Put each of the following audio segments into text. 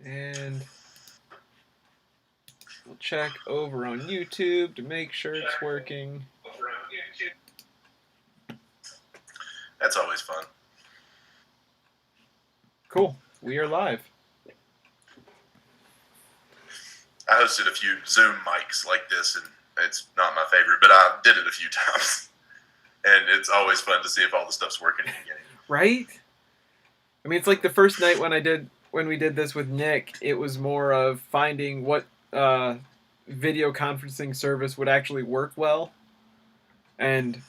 And we'll check over on YouTube to make sure it's working. That's always fun. Cool. We are live. I hosted a few Zoom mics like this, and it's not my favorite, but I did it a few times. And it's always fun to see if all the stuff's working in the beginning. Right? I mean, it's like the first night when we did this with Nick, it was more of finding what video conferencing service would actually work well. And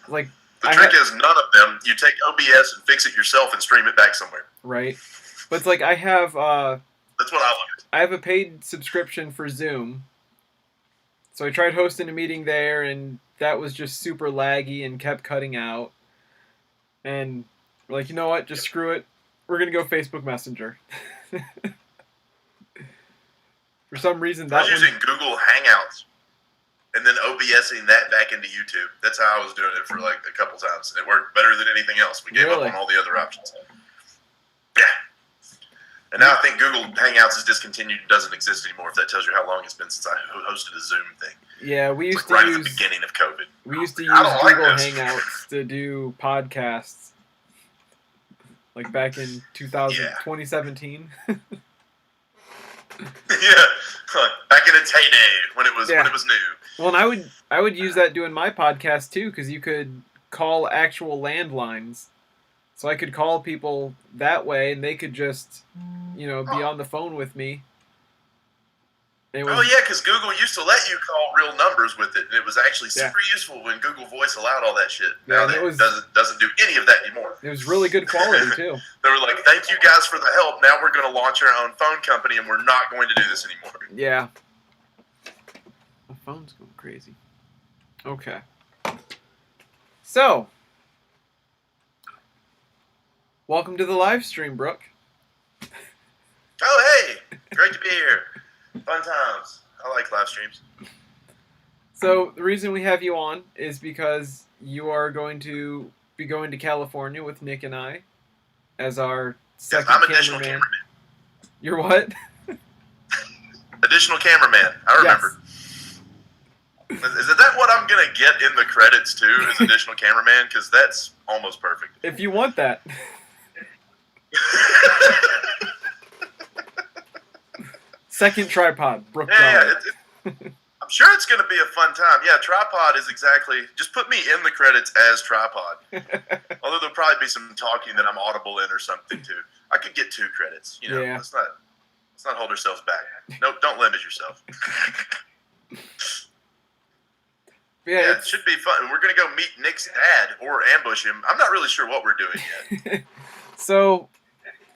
like the trick is none of them. You take OBS and fix it yourself and stream it back somewhere. Right. But it's like I have that's what I learned. I have a paid subscription for Zoom. So I tried hosting a meeting there, and that was just super laggy and kept cutting out. And we're like, you know what? Just screw it. We're going to go Facebook Messenger. For some reason, I was using Google Hangouts and then OBSing that back into YouTube. That's how I was doing it for like a couple times. And it worked better than anything else. We gave up on all the other options. Yeah. And now I think Google Hangouts is discontinued and doesn't exist anymore, if that tells you how long it's been since I hosted a Zoom thing. Yeah, we used to right use... at the beginning of COVID. We used to use Google Hangouts to do podcasts. Like back in 2017. Yeah, back in its heyday when it was new. Well, and I would use that doing my podcast too, because you could call actual landlines, so I could call people that way, and they could just, be on the phone with me. Because Google used to let you call real numbers with it, and it was actually super useful when Google Voice allowed all that shit. Now it doesn't do any of that anymore. It was really good quality, too. They were like, thank you guys for the help. Now we're going to launch our own phone company, and we're not going to do this anymore. Yeah. My phone's going crazy. Okay. So, welcome to the live stream, Brooke. Oh, hey! Great to be here. Fun times. I like live streams. So, the reason we have you on is because you are going to be going to California with Nick and I as our second cameraman. I'm additional cameraman. You're what? Additional cameraman. I remember. Yes. Is that what I'm going to get in the credits, too, as additional cameraman? Because that's almost perfect. If you want that. Second tripod, Brooke. I'm sure it's going to be a fun time. Yeah, tripod is exactly... Just put me in the credits as tripod. Although there'll probably be some talking that I'm audible in or something, too. I could get 2 credits. Let's not hold ourselves back. No, don't limit yourself. Yeah, it should be fun. We're going to go meet Nick's dad or ambush him. I'm not really sure what we're doing yet. So...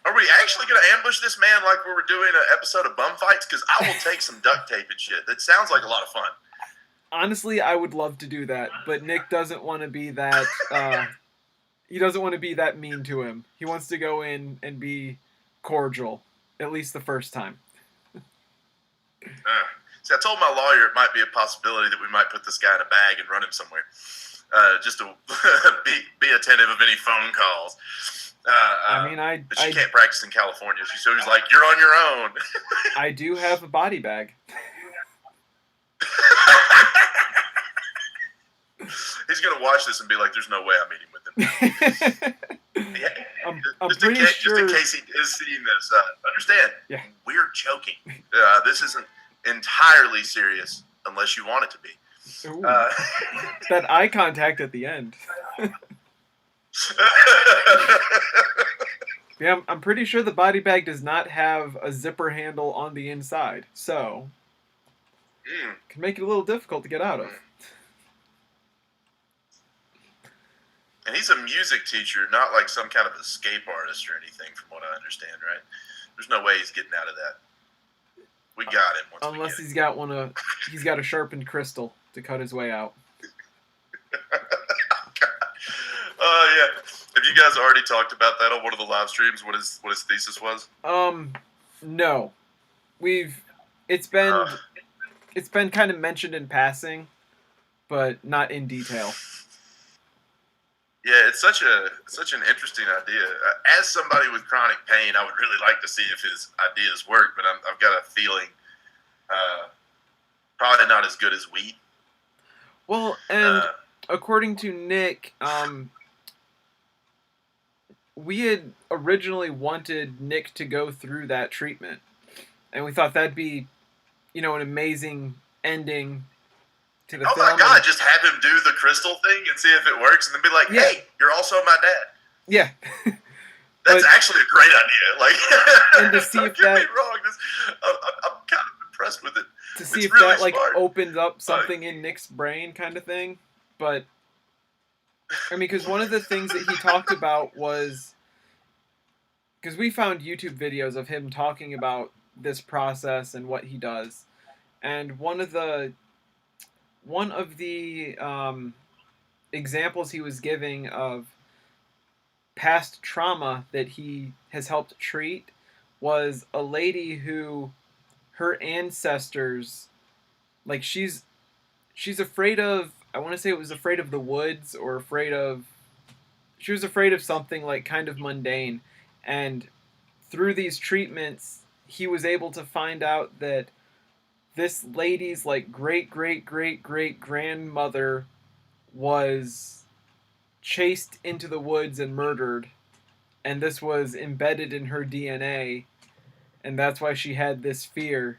Are we actually going to ambush this man like we were doing an episode of Bum Fights? Because I will take some duct tape and shit. That sounds like a lot of fun. Honestly, I would love to do that, but Nick doesn't want to be that... he doesn't want to be that mean to him. He wants to go in and be cordial, at least the first time. See, I told my lawyer it might be a possibility that we might put this guy in a bag and run him somewhere. Just to be attentive of any phone calls. But she can't practice in California. So he's like, "You're on your own." I do have a body bag. He's gonna watch this and be like, "There's no way I'm meeting with him." I'm pretty sure. Just in case he is seeing this, understand? Yeah. We're joking. This isn't entirely serious unless you want it to be. That eye contact at the end. Yeah, I'm pretty sure the body bag does not have a zipper handle on the inside, so can make it a little difficult to get out of. And he's a music teacher, not like some kind of escape artist or anything, from what I understand, right? There's no way he's getting out of that. We got him. Unless he's got a sharpened crystal to cut his way out. Yeah. Have you guys already talked about that on one of the live streams? What his thesis was? No. It's been kind of mentioned in passing, but not in detail. Yeah, it's such an interesting idea. As somebody with chronic pain, I would really like to see if his ideas work, but I've got a feeling probably not as good as weed. Well, and according to Nick, we had originally wanted Nick to go through that treatment, and we thought that'd be, an amazing ending to the film. Oh my God! Just have him do the crystal thing and see if it works, and then be like, "Hey, you're also my dad." Yeah. That's actually a great idea. Like, and to see don't if get that, me wrong, I'm kind of impressed with it. To see if really that like smart. opens up something in Nick's brain, kind of thing. But I mean, because one of the things that he talked about was, because we found YouTube videos of him talking about this process and what he does, and one of the examples he was giving of past trauma that he has helped treat was a lady who, her ancestors, like she's afraid of, I want to say it was afraid of the woods, or she was afraid of something like kind of mundane, and through these treatments he was able to find out that this lady's like great great great great grandmother was chased into the woods and murdered, and this was embedded in her DNA, and that's why she had this fear.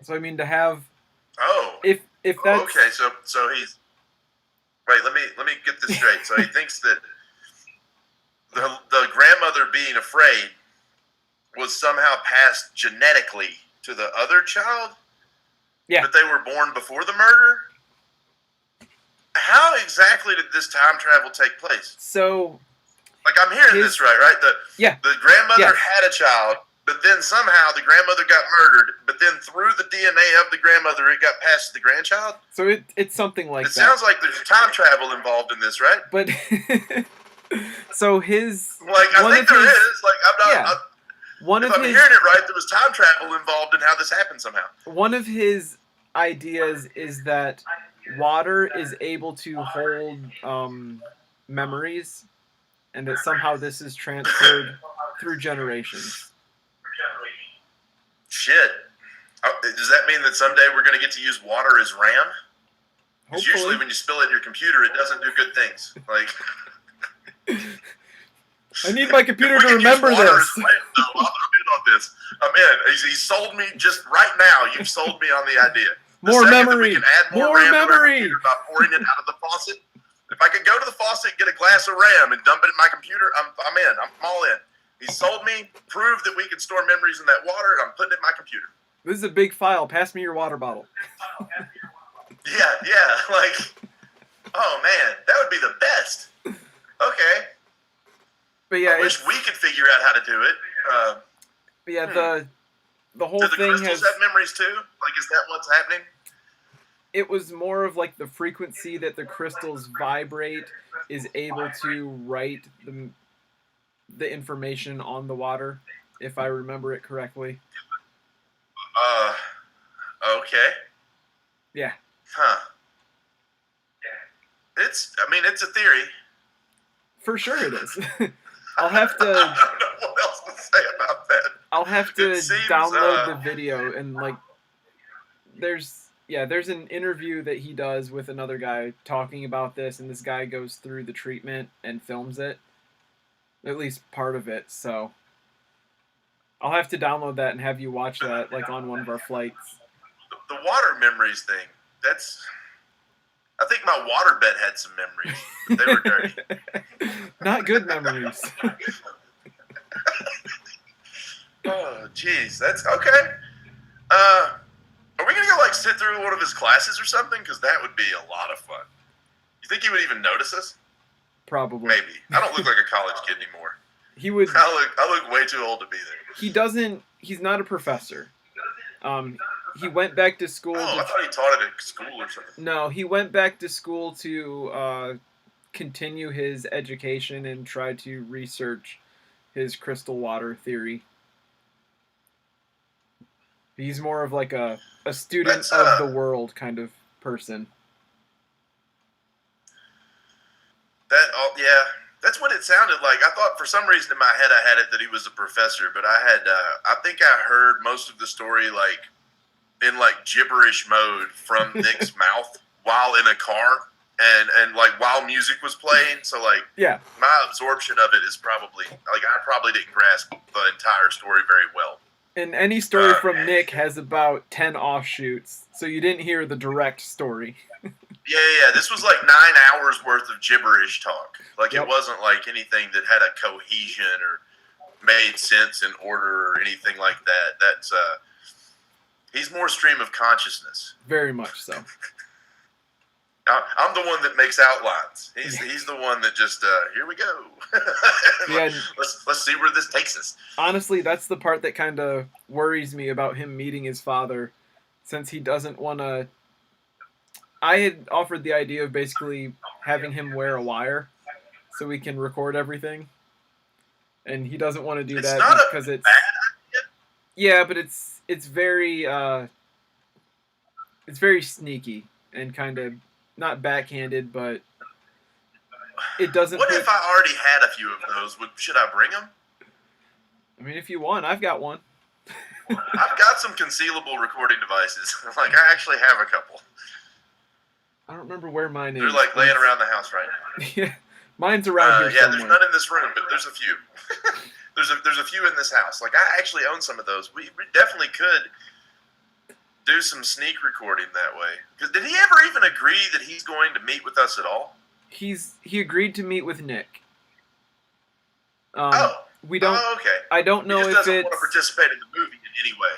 So I mean, to have if that's okay, so he's right. Let me get this straight. So he thinks that the grandmother being afraid was somehow passed genetically to the other child. Yeah. But they were born before the murder. How exactly did this time travel take place? So, like, I'm hearing this right? The grandmother had a child, but then somehow the grandmother got murdered, but then through the DNA of the grandmother, it got passed to the grandchild? So it's something like that. It sounds like there's time travel involved in this, right? But, so his... Like, I think there is. Like, I'm not... If I'm hearing it right, there was time travel involved in how this happened somehow. One of his ideas is that water is able to hold memories, and that somehow this is transferred through generations. Shit. Does that mean that someday we're going to get to use water as RAM? Because usually when you spill it in your computer, it doesn't do good things. Like... I need my computer to remember this. I'm in on this. I'm in. He sold me just right now. You've sold me on the idea. More memory. We can add more RAM memory. To by pouring it out of the faucet. If I could go to the faucet, get a glass of RAM, and dump it in my computer, I'm in. I'm all in. He sold me, proved that we can store memories in that water, and I'm putting it in my computer. This is a big file. Pass me your water bottle. Yeah. Like, oh man, that would be the best. Okay. But yeah, I wish we could figure out how to do it. But yeah, the whole thing. Do the thing crystals have memories too? Like, is that what's happening? It was more of like the frequency that the crystals vibrate is able to write the information on the water, if I remember it correctly. Okay. Yeah. Huh. It's a theory. For sure it is. I'll have to... I don't know what else to say about that. I'll have to download the video, and like, there's an interview that he does with another guy talking about this, and this guy goes through the treatment and films it, at least part of it. So I'll have to download that and have you watch that, like, on one of our flights. The water memories thing, I think my water bet had some memories, but they were dirty. Not good memories. Oh, jeez, that's okay. Are we gonna go like sit through one of his classes or something? Because that would be a lot of fun. You think he would even notice us? Probably. Maybe. I don't look like a college kid anymore. He would. I look way too old to be there. He doesn't. He's not a professor. He went back to school. Oh, I thought he taught it at school or something. No, he went back to school to continue his education and try to research his crystal water theory. He's more of like a student of the world kind of person. Yeah, that's what it sounded like. I thought for some reason in my head I had it that he was a professor, but I think I heard most of the story like in like gibberish mode from Nick's mouth while in a car and like while music was playing. So like, yeah, my absorption of it is probably like I probably didn't grasp the entire story very well. And any story from Nick has about 10 offshoots, so you didn't hear the direct story. Yeah. This was like 9 hours worth of gibberish talk. Like Yep. It wasn't like anything that had a cohesion or made sense in order or anything like that. That's he's more stream of consciousness. Very much so. I'm the one that makes outlines. He's the one that just here we go. Yeah. Let's see where this takes us. Honestly, that's the part that kind of worries me about him meeting his father, since he doesn't want to. I had offered the idea of basically having him wear a wire so we can record everything, and he doesn't want to do that because it's bad idea. Yeah, but it's very sneaky and kind of not backhanded, but it doesn't. What if I already had a few of those? Should I bring them? I mean, if you want, I've got one. I've got some concealable recording devices. Like I actually have a couple. I don't remember where mine is. They're like laying around the house right now. Yeah, mine's around here Yeah, somewhere. there's none in this room, but there's a few. there's a few in this house. Like I actually own some of those. We definitely could do some sneak recording that way. Did he ever even agree that he's going to meet with us at all? He agreed to meet with Nick. We don't. Oh, okay. I don't know he if doesn't it's want to participate in the movie in any way.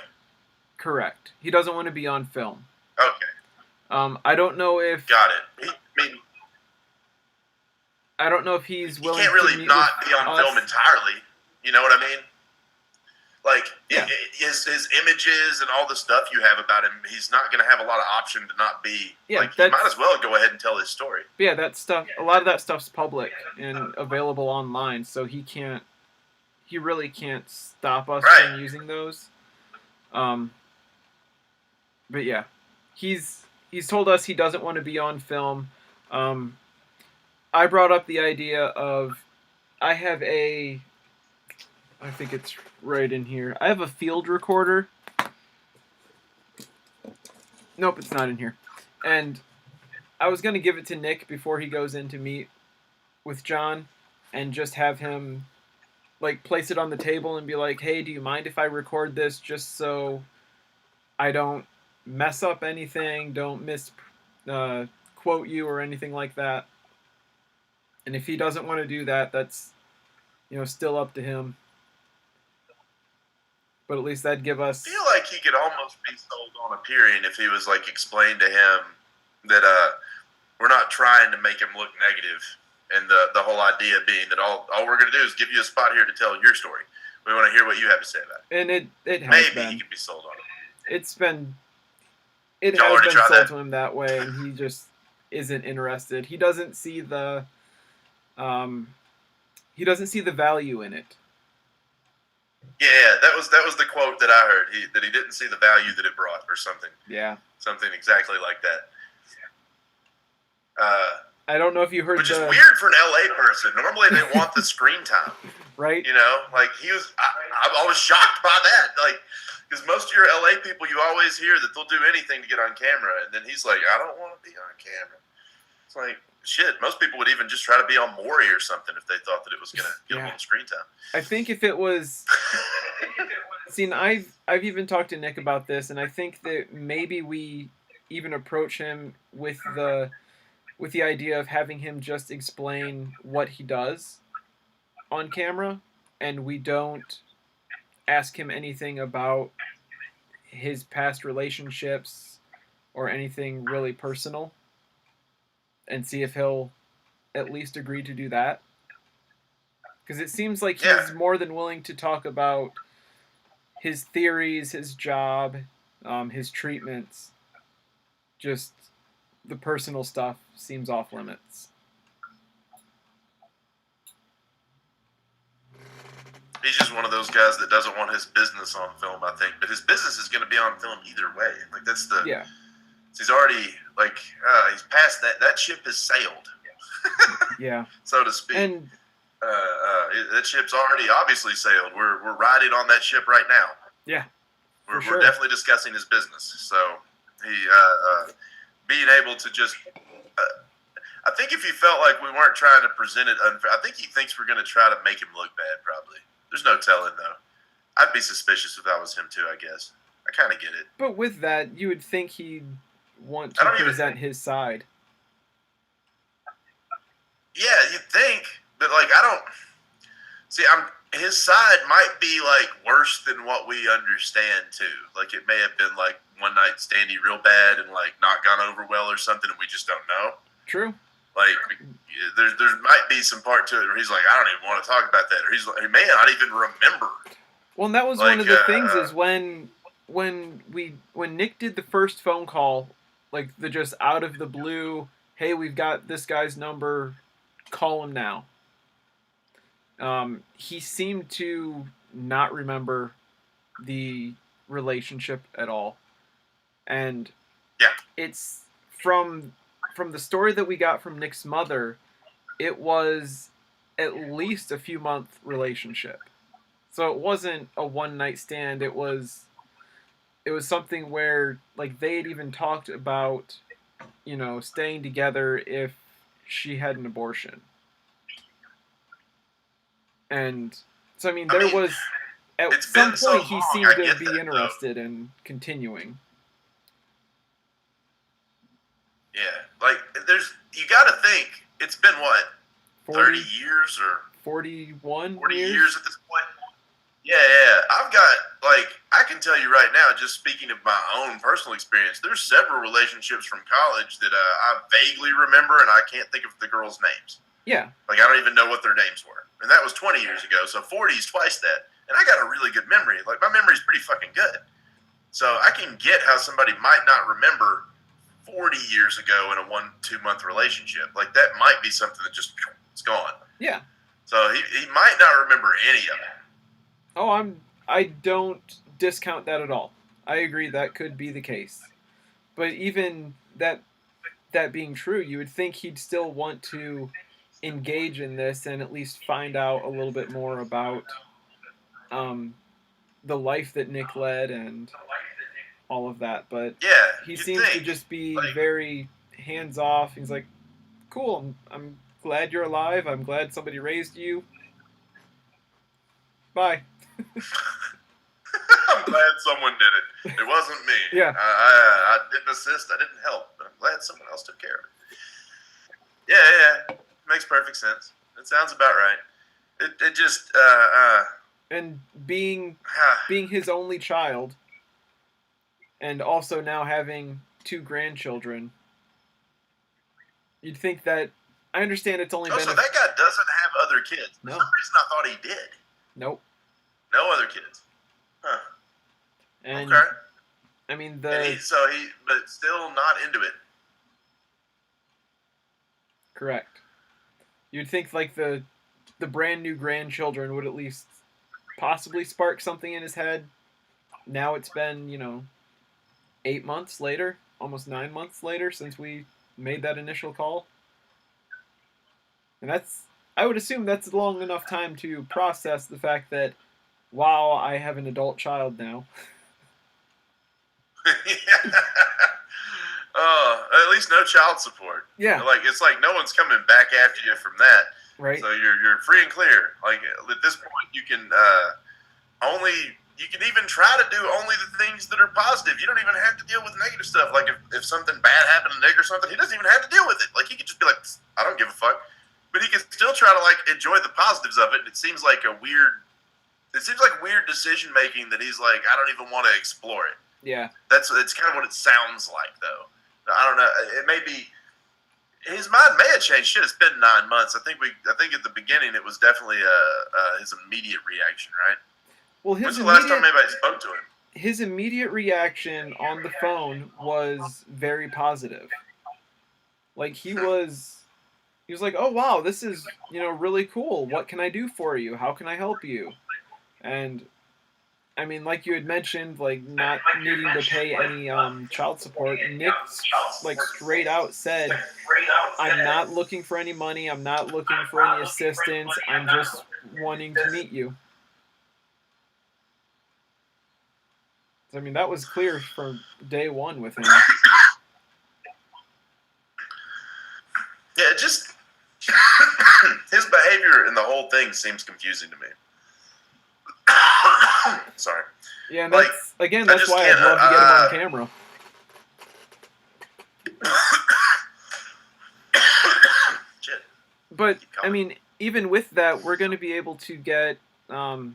correct. He doesn't want to be on film. Okay. I don't know if. Got it. I don't know if he's willing. He can't really to meet not with be on us. film entirely. You know what I mean? Like Yeah. his images and all the stuff you have about him, he's not going to have a lot of option to not be. Yeah, like he might as well go ahead and tell his story. Yeah, that stuff. A lot of that stuff's public and available online, so he can't. He really can't stop us from using those. But yeah, he's told us he doesn't want to be on film. I brought up the idea of I think it's right in here. I have a field recorder. Nope, it's not in here. And I was going to give it to Nick before he goes in to meet with John and just have him like place it on the table and be like, "Hey, do you mind if I record this just so I don't mess up anything, don't quote you or anything like that?" And if he doesn't want to do that, that's still up to him. But at least that'd give us. I feel like he could almost be sold on appearing if he was like explained to him that we're not trying to make him look negative, and the whole idea being that all we're going to do is give you a spot here to tell your story. We want to hear what you have to say about it. And it has maybe been. He could be sold on it. It has been sold to him that way, and he just isn't interested. He doesn't see the value in it. Yeah, that was the quote that I heard. That he didn't see the value that it brought, or something. Yeah, something exactly like that. I don't know if you heard. Which is weird for an LA person. Normally they want the screen time, right? Like he was. I was shocked by that. Like, because most of your LA people, you always hear that they'll do anything to get on camera, and then he's like, "I don't want to be on camera." It's like, shit, most people would even just try to be on Maury or something if they thought that it was going to get a little screen time. I think if it was... See, I've even talked to Nick about this, and I think that maybe we even approach him with the idea of having him just explain what he does on camera, and we don't ask him anything about his past relationships or anything really personal, and see if he'll at least agree to do that. Because it seems like he's more than willing to talk about his theories, his job, his treatments. Just the personal stuff seems off limits. He's just one of those guys that doesn't want his business on film, I think. But his business is going to be on film either way. Like, that's the... Yeah. He's already, like, he's past that. That ship has sailed. Yeah. so to speak. And that ship's already obviously sailed. We're riding on that ship right now. yeah, We're sure. definitely discussing his business. So he being able to just. I think if he felt like we weren't trying to present it unfair, I think he thinks we're going to try to make him look bad. Probably. There's no telling though. I'd be suspicious if that was him too. I guess. I kind of get it. But with that, you would think he'd want to present his side. Yeah, you'd think, but like I don't see. His side might be like worse than what we understand too. Like it may have been like one night standy real bad and like not gone over well or something, and we just don't know. True. Like there might be some part to it where he's like, I don't even want to talk about that, or he's like, he may not even remember. Well, and that was one of the things is when Nick did the first phone call, like the just out of the blue, hey, we've got this guy's number, call him now. He seemed to not remember the relationship at all, and it's from the story that we got from Nick's mother, it was at least a few month relationship. So it wasn't a one night stand. It was something where like they had even talked about, staying together if she had an abortion. And so I mean there was at some point he seemed to be interested in continuing. Yeah, like you got to think it's been what 30 years or 41 years at this point. Yeah, I've got I can tell you right now, just speaking of my own personal experience, there's several relationships from college that I vaguely remember, and I can't think of the girls' names. Yeah, I don't even know what their names were, and that was 20 years ago. So 40 is twice that, and I got a really good memory. Like my memory's pretty fucking good, so I can get how somebody might not remember 40 years ago in a 1-2 month relationship. Like that might be something that just it's gone. Yeah. So he might not remember any of it. Oh, I don't discount that at all. I agree that could be the case. But even that being true, you would think he'd still want to engage in this and at least find out a little bit more about the life that Nick led and all of that. But he seems to just be very hands off. He's like, cool, I'm glad you're alive. I'm glad somebody raised you. Bye. I'm glad someone did it. It wasn't me. Yeah. I didn't assist. I didn't help. But I'm glad someone else took care of it. Yeah. Makes perfect sense. It sounds about right. It just and being his only child, and also now having 2 grandchildren, you'd think that I understand it's only been. So that guy doesn't have other kids. No. For some reason I thought he did. Nope. No other kids. Huh. And okay. I mean but still not into it. Correct. You'd think like the brand new grandchildren would at least possibly spark something in his head. Now it's been, 8 months later, almost 9 months later since we made that initial call. And I would assume that's long enough time to process the fact that, wow, I have an adult child now. At least no child support. Yeah. It's like no one's coming back after you from that. Right. So you're free and clear. Like at this point, you can even try to do only the things that are positive. You don't even have to deal with negative stuff. Like if something bad happened to Nick or something, he doesn't even have to deal with it. Like he could just be like, I don't give a fuck. But he can still try to enjoy the positives of it. It seems like weird decision making that he's like, I don't even want to explore it. Yeah. That's kind of what it sounds like though. I don't know. It may be his mind may have changed. Shit, it's been 9 months. I think at the beginning it was definitely his immediate reaction, right? Well, when's the last time anybody spoke to him? His immediate reaction on the phone was very positive. Like he was like, "Oh wow, this is really cool. What can I do for you? How can I help you?" And I mean, like you had mentioned, like not needing to pay any child support. Nick straight out said, I'm not looking for any money. I'm not looking for any assistance. I'm just wanting to meet you. I mean, that was clear from day one with him. Yeah, it just his behavior and the whole thing seems confusing to me. Sorry. Yeah, and that's, again, that's why I'd love to get him on camera. But, I mean, even with that, we're going to be able to get 2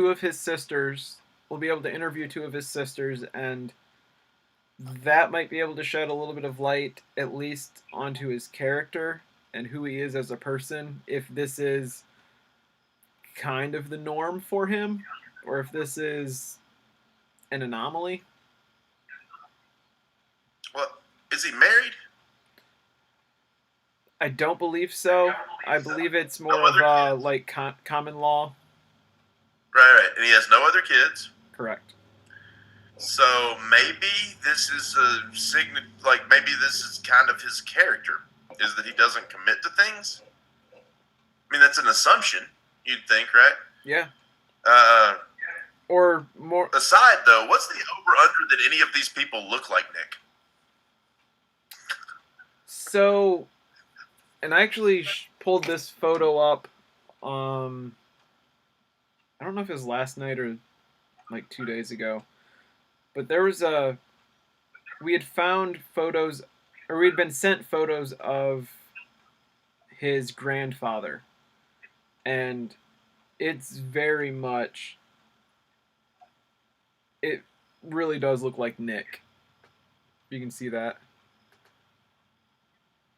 of his sisters. We'll be able to interview 2 of his sisters, and that might be able to shed a little bit of light, at least, onto his character and who he is as a person, if this is kind of the norm for him, or if this is an anomaly. Well, is he married? I don't believe so. I believe it's more of like common law. Right. And he has no other kids. Correct. So maybe this is a like maybe this is kind of his character, is that he doesn't commit to things. I mean, that's an assumption, you'd think, right? Yeah. Or more. Aside though, what's the over/under that any of these people look like Nick? So, and I actually pulled this photo up. I don't know if it was last night or like 2 days ago, but there was we had found photos, or we had been sent photos of his grandfather, and it's very much, it really does look like Nick. You can see that.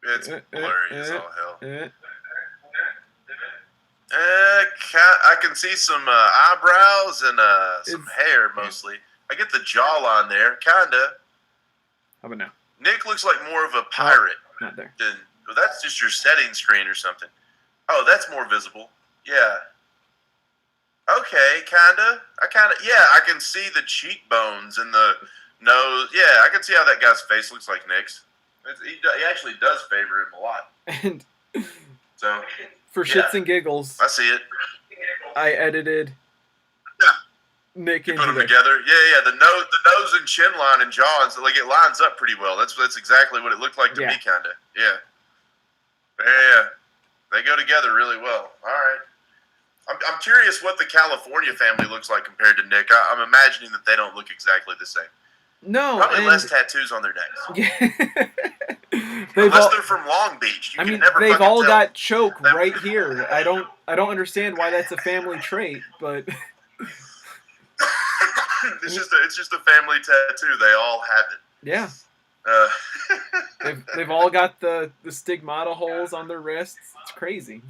It's blurry as all hell. I can see some eyebrows and some hair mostly. I get the jawline there, kinda. How about now? Nick looks like more of a pirate. Not there. Well, that's just your setting screen or something. Oh, that's more visible. Yeah. Okay, kinda. Yeah, I can see the cheekbones and the nose. Yeah, I can see how that guy's face looks like Nick's. He actually does favor him a lot. And so, for shits and giggles, I see it. I edited Nick into put them together. Yeah. The nose and chin line and jaw, and so like it lines up pretty well. That's exactly what it looked like to me, kinda. Yeah. They go together really well. All right. I'm curious what the California family looks like compared to Nick. I'm imagining that they don't look exactly the same. No, probably less tattoos on their necks. Yeah. Unless they're from Long Beach. You can never they've all tell. got choke right here. I don't understand why that's a family trait, but it's just a family tattoo. They all have it. Yeah. They've all got the stigmata holes on their wrists. It's crazy.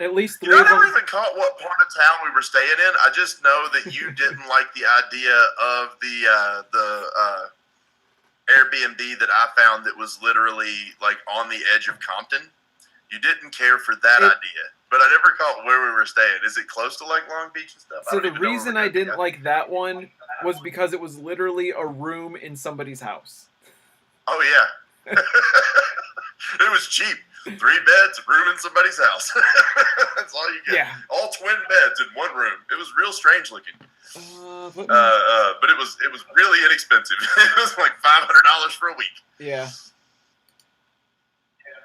At least 3 of them. I never even caught what part of town we were staying in. I just know that you didn't like the idea of the Airbnb that I found that was literally like on the edge of Compton. You didn't care for that idea, but I never caught where we were staying. Is it close to like Long Beach and stuff? So the reason I didn't like that one was because it was literally a room in somebody's house. Oh yeah. It was cheap. 3 beds, a room in somebody's house. That's all you get. Yeah. All twin beds in one room. It was real strange looking. But it was really inexpensive. It was like $500 for a week. Yeah.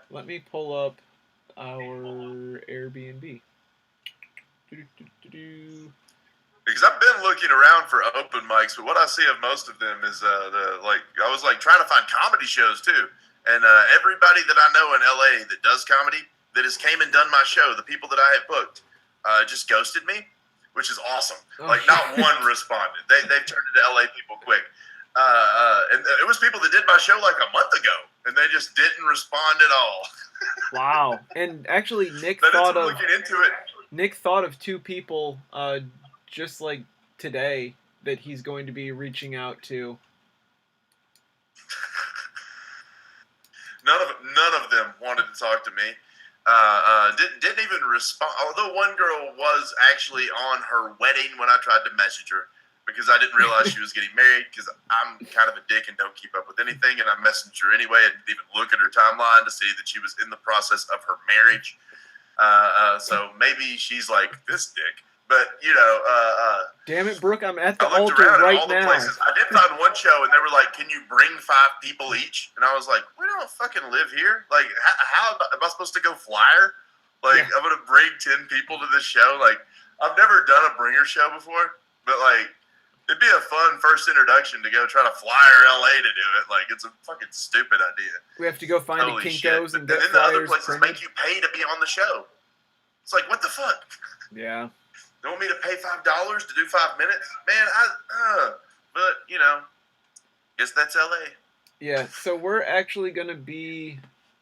Let me pull up our Airbnb. Because I've been looking around for open mics, but what I see of most of them is I was like trying to find comedy shows too. And everybody that I know in LA that does comedy, that has came and done my show, the people that I had booked, just ghosted me, which is awesome. Like not one responded. They've turned into LA people quick. And it was people that did my show like a month ago, and they just didn't respond at all. Wow. And actually, Nick thought of 2 people just like today that he's going to be reaching out to. None of them wanted to talk to me. Didn't even respond. Although one girl was actually on her wedding when I tried to message her, because I didn't realize she was getting married, because I'm kind of a dick and don't keep up with anything, and I messaged her anyway and didn't even look at her timeline to see that she was in the process of her marriage. So maybe she's like, this dick. But, damn it, Brooke, I'm at the I looked altar around right at all the now. places. I did find one show, and they were like, can you bring 5 people each? And I was like, we don't fucking live here. Like, how am I supposed to go flyer? Like, I'm going to bring 10 people to this show? Like, I've never done a bringer show before, but, like, it'd be a fun first introduction to go try to flyer LA to do it. Like, it's a fucking stupid idea. We have to go find Holy a Kinko's shit. and get then the other flyers places printed. make you pay to be on the show. It's like, what the fuck? Yeah. They want me to pay $5 to do 5 minutes? Man, but, guess that's LA. Yeah, so we're actually going to be,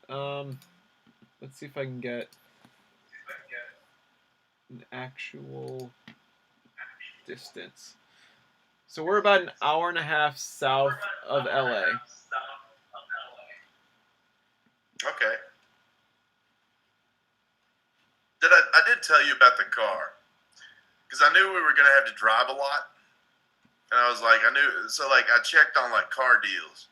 let's see if I can get an actual distance. So we're about an hour and a half south of LA. Okay. I did tell you about the car, because I knew we were going to have to drive a lot, and I was like, I checked on like car deals,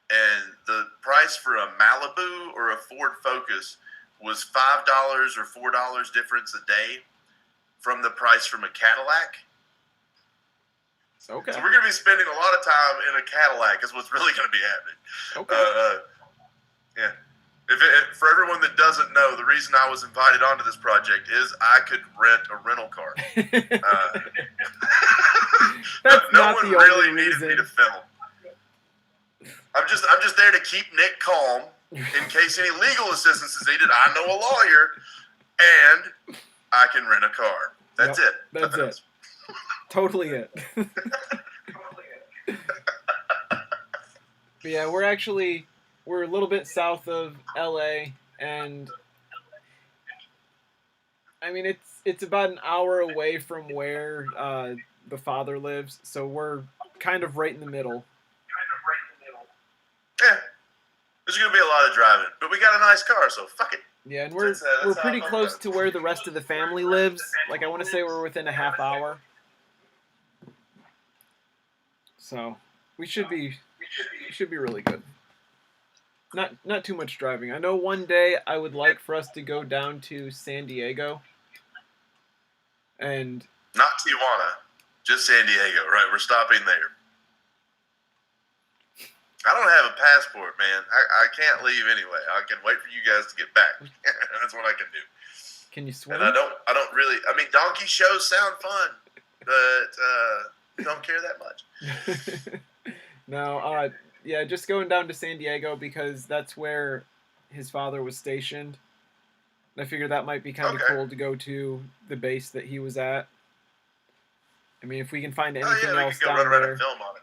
and the price for a Malibu or a Ford Focus was $5 or $4 difference a day from the price from a Cadillac. Okay. So we're going to be spending a lot of time in a Cadillac is what's really going to be happening. Okay. Yeah. For everyone that doesn't know, the reason I was invited onto this project is I could rent a rental car. That's no not one the really only needed reason. me to film. I'm just there to keep Nick calm in case any legal assistance is needed. I know a lawyer, and I can rent a car. That's it. That's Nothing it. else. Totally it. But yeah, we're a little bit south of LA, and I mean it's about an hour away from where the father lives, so we're kind of right in the middle. Yeah, there's gonna be a lot of driving, but we got a nice car, so fuck it. Yeah, and we're pretty close to where the rest of the family lives. Like, I want to say we're within a half hour. So we should be really good. Not too much driving. I know one day I would like for us to go down to San Diego. And not Tijuana, just San Diego, right? We're stopping there. I don't have a passport, man. I can't leave anyway. I can wait for you guys to get back. That's what I can do. Can you swim? And I don't really. I mean, donkey shows sound fun, but don't care that much. No, yeah, just going down to San Diego because that's where his father was stationed. I figured that might be kind of cool to go to the base that he was at. I mean, if we can find anything else we can go down run around there. and film on it.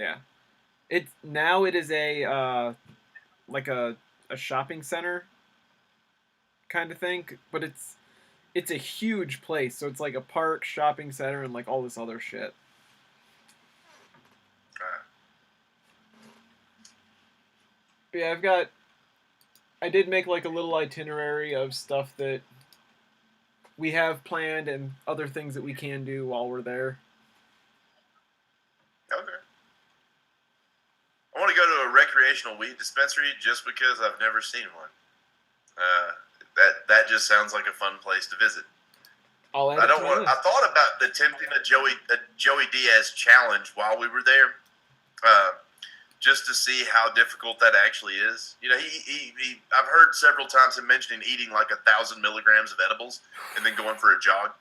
Yeah. It is a like a shopping center kind of thing, but it's a huge place, so it's like a park, shopping center, and like all this other shit. But yeah, I did make like a little itinerary of stuff that we have planned and other things that we can do while we're there. Okay. I want to go to a recreational weed dispensary just because I've never seen one. That just sounds like a fun place to visit. I thought about attempting a Joey Diaz challenge while we were there, just to see how difficult that actually is. You know, I've heard several times him mentioning eating like 1,000 milligrams of edibles and then going for a jog.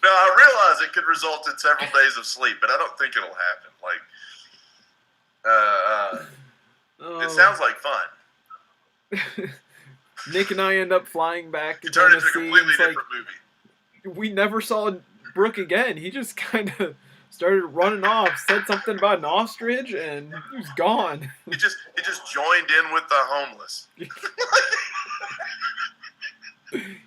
Now, I realize it could result in several days of sleep, but I don't think it'll happen. Like, it sounds like fun. Nick and I end up flying back to Tennessee. It's a Tennessee. completely different movie. We never saw Brooke again. He just kind of started running off, said something about an ostrich, and he was gone. He just joined in with the homeless.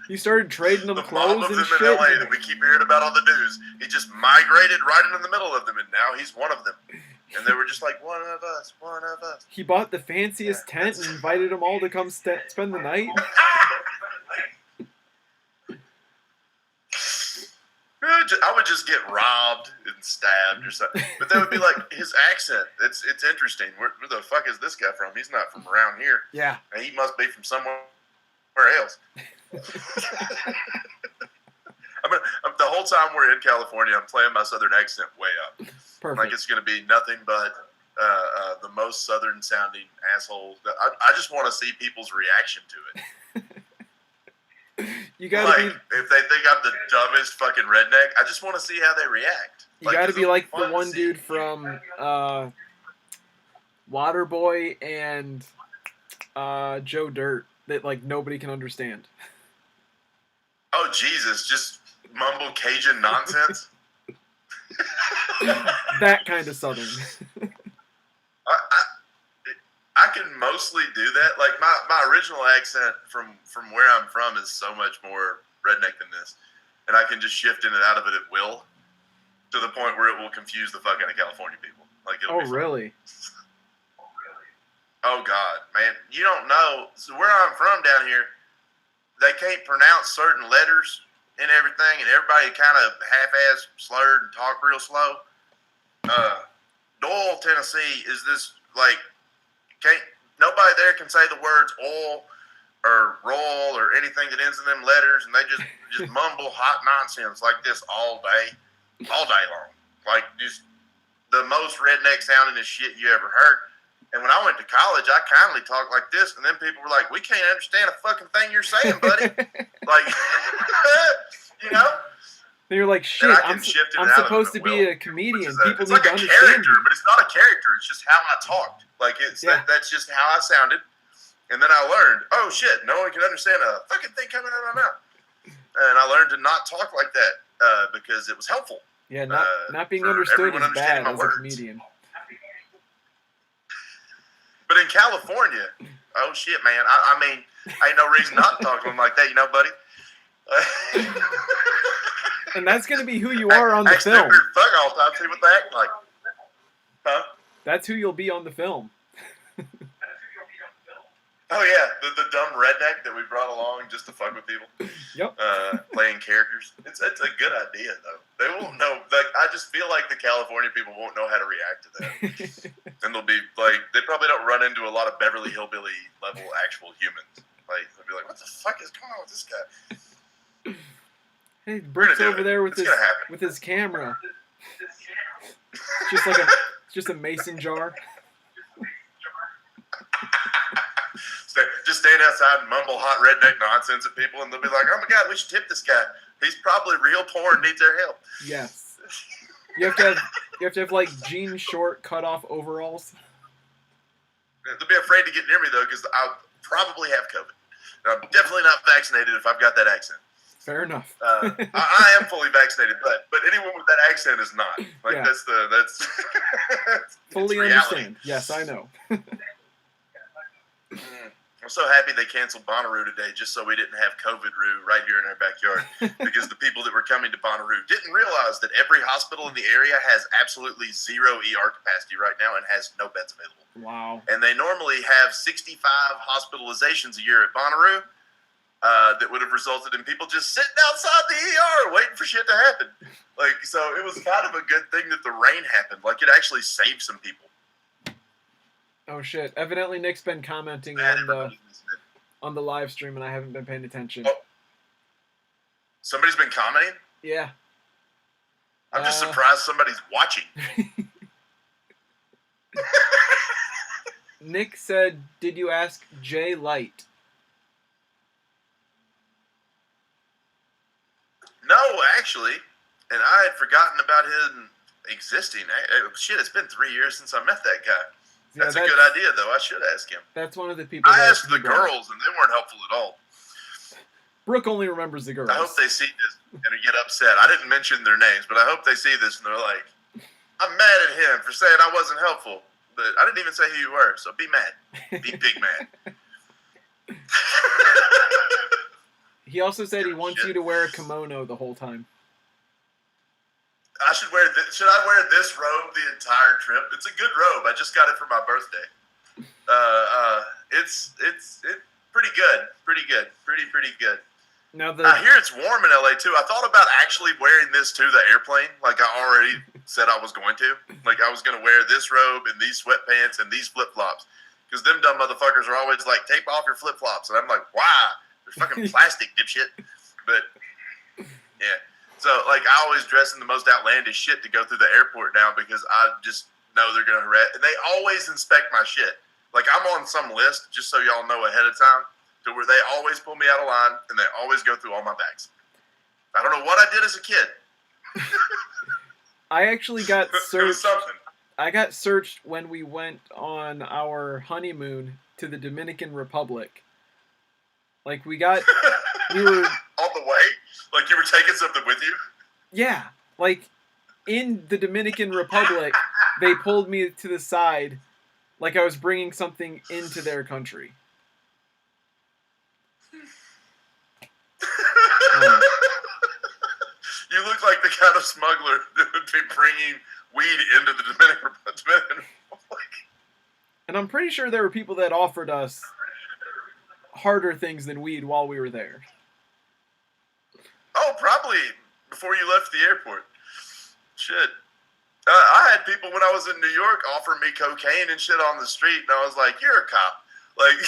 He started trading them clothes mob of and them shit. in LA that we keep hearing about on the news. He just migrated right into the middle of them, and now he's one of them. And they were just like, one of us, one of us. He bought the fanciest tent and invited them all to come spend the night. I would just get robbed and stabbed or something. But that would be like his accent. It's interesting. Where the fuck is this guy from? He's not from around here. Yeah. And he must be from somewhere else. The whole time we're in California, I'm playing my southern accent way up. Perfect. Like it's going to be nothing but the most southern sounding asshole. I just want to see people's reaction to it. You gotta like, if they think I'm the dumbest fucking redneck, I just want to see how they react. You gotta be like the one dude from Waterboy and Joe Dirt that like nobody can understand. Oh Jesus! Just mumble Cajun nonsense. That kind of southern. I can mostly do that. Like my original accent from where I'm from is so much more redneck than this, and I can just shift in and out of it at will, to the point where it will confuse the fuck out of California people. Like, it'll be really? Oh God, man, you don't know. So where I'm from down here, they can't pronounce certain letters and everything, and everybody kind of half-ass slurred and talk real slow. Doyle, Tennessee is this like. Nobody there can say the words oil or roll or anything that ends in them letters, and they just mumble hot nonsense like this all day long. Like, just the most redneck sounding shit you ever heard. And when I went to college, I kindly talked like this, and then people were like, "We can't understand a fucking thing you're saying, buddy." Like, you know? They're like, "Shit, I'm supposed to be a comedian. People need to understand character, me." But it's not a character. It's just how I talked. Like, that's just how I sounded. And then I learned, oh shit, no one can understand a fucking thing coming out of my mouth. And I learned to not talk like that because it was helpful. Yeah, not being understood is bad as a comedian. But in California, oh shit, man. I mean, ain't no reason not to talk to them like that, you know, buddy. And that's going to be who you are on the film. Fuck all the time. See what they act like. Huh? That's who you'll be on the film. Oh yeah, the dumb redneck that we brought along just to fuck with people. Yep. Playing characters. It's a good idea though. They won't know. Like, I just feel like the California people won't know how to react to that, and they'll be like, they probably don't run into a lot of Beverly Hillbilly level actual humans. Like, they'll be like, what the fuck is going on with this guy? Hey, Brooks over there with his camera. Just a mason jar. Just stand outside and mumble hot redneck nonsense at people, and they'll be like, "Oh my God, we should tip this guy. He's probably real poor and needs our help." Yes. You have to have like jean short cut off overalls. They'll be afraid to get near me though, because I'll probably have COVID. And I'm definitely not vaccinated if I've got that accent. Fair enough. I am fully vaccinated, but anyone with that accent is not. Like, yeah. that's fully understand. Yes, I know. I'm so happy they canceled Bonnaroo today just so we didn't have COVID-roo right here in our backyard, because the people that were coming to Bonnaroo didn't realize that every hospital in the area has absolutely zero ER capacity right now and has no beds available. Wow. And they normally have 65 hospitalizations a year at Bonnaroo. That would have resulted in people just sitting outside the ER waiting for shit to happen. Like, so it was kind of a good thing that the rain happened. Like, it actually saved some people. Oh shit! Evidently, Nick's been commenting on the live stream, and I haven't been paying attention. Oh. Somebody's been commenting? Yeah. I'm just surprised somebody's watching. Nick said, "Did you ask Jay Light?" No, actually, and I had forgotten about him existing. Shit, it's been 3 years since I met that guy. That's a good idea, though. I should ask him. That's one of the people. I asked the girls, and they weren't helpful at all. Brooke only remembers the girls. I hope they see this and get upset. I didn't mention their names, but I hope they see this and they're like, "I'm mad at him for saying I wasn't helpful, but I didn't even say who you were, so be mad. Be big mad." He also said he wants you to wear a kimono the whole time. I should wear this. Should I wear this robe the entire trip? It's a good robe. I just got it for my birthday. It's pretty good. Pretty good. Pretty good. Now I hear it's warm in LA too. I thought about actually wearing this to the airplane. Like I already said I was going to. Like I was going to wear this robe and these sweatpants and these flip-flops. Because them dumb motherfuckers are always like, take off your flip-flops. And I'm like, why? They're fucking plastic, dipshit. But, yeah. So, like, I always dress in the most outlandish shit to go through the airport now because I just know they're going to harass. And they always inspect my shit. Like, I'm on some list, just so y'all know ahead of time, to where they always pull me out of line and they always go through all my bags. I don't know what I did as a kid. I actually got searched. It was something. I got searched when we went on our honeymoon to the Dominican Republic. Like we were on the way? Like you were taking something with you? Yeah. Like in the Dominican Republic, they pulled me to the side like I was bringing something into their country. You look like the kind of smuggler that would be bringing weed into the Dominican Republic. And I'm pretty sure there were people that offered us harder things than weed while we were there. Oh, probably before you left the airport. Shit. I had people when I was in New York offer me cocaine and shit on the street, and I was like, you're a cop. Like,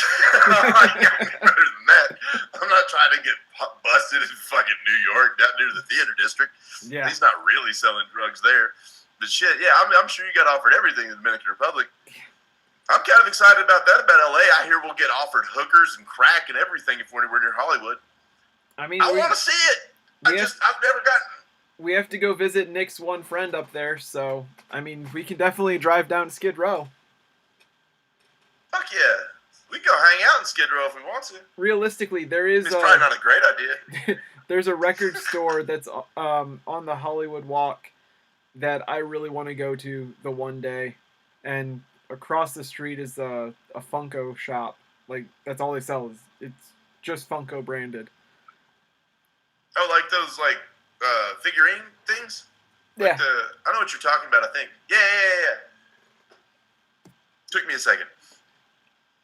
I got better than that. I'm not trying to get busted in fucking New York, down near the theater district. Yeah. He's not really selling drugs there. But shit, yeah, I'm sure you got offered everything in the Dominican Republic. I'm kind of excited about that about LA. I hear we'll get offered hookers and crack and everything if we're anywhere near Hollywood. I mean, I want to see it. I've never gotten. We have to go visit Nick's one friend up there, so I mean, we can definitely drive down Skid Row. Fuck yeah. We can go hang out in Skid Row if we want to. Realistically, there is. It's probably not a great idea. There's a record store that's on the Hollywood Walk that I really want to go to the one day, and across the street is a Funko shop. Like that's all they sell is it's just Funko branded. Oh, like those figurine things. Like Yeah. I know what you're talking about. I think. Yeah. Took me a second.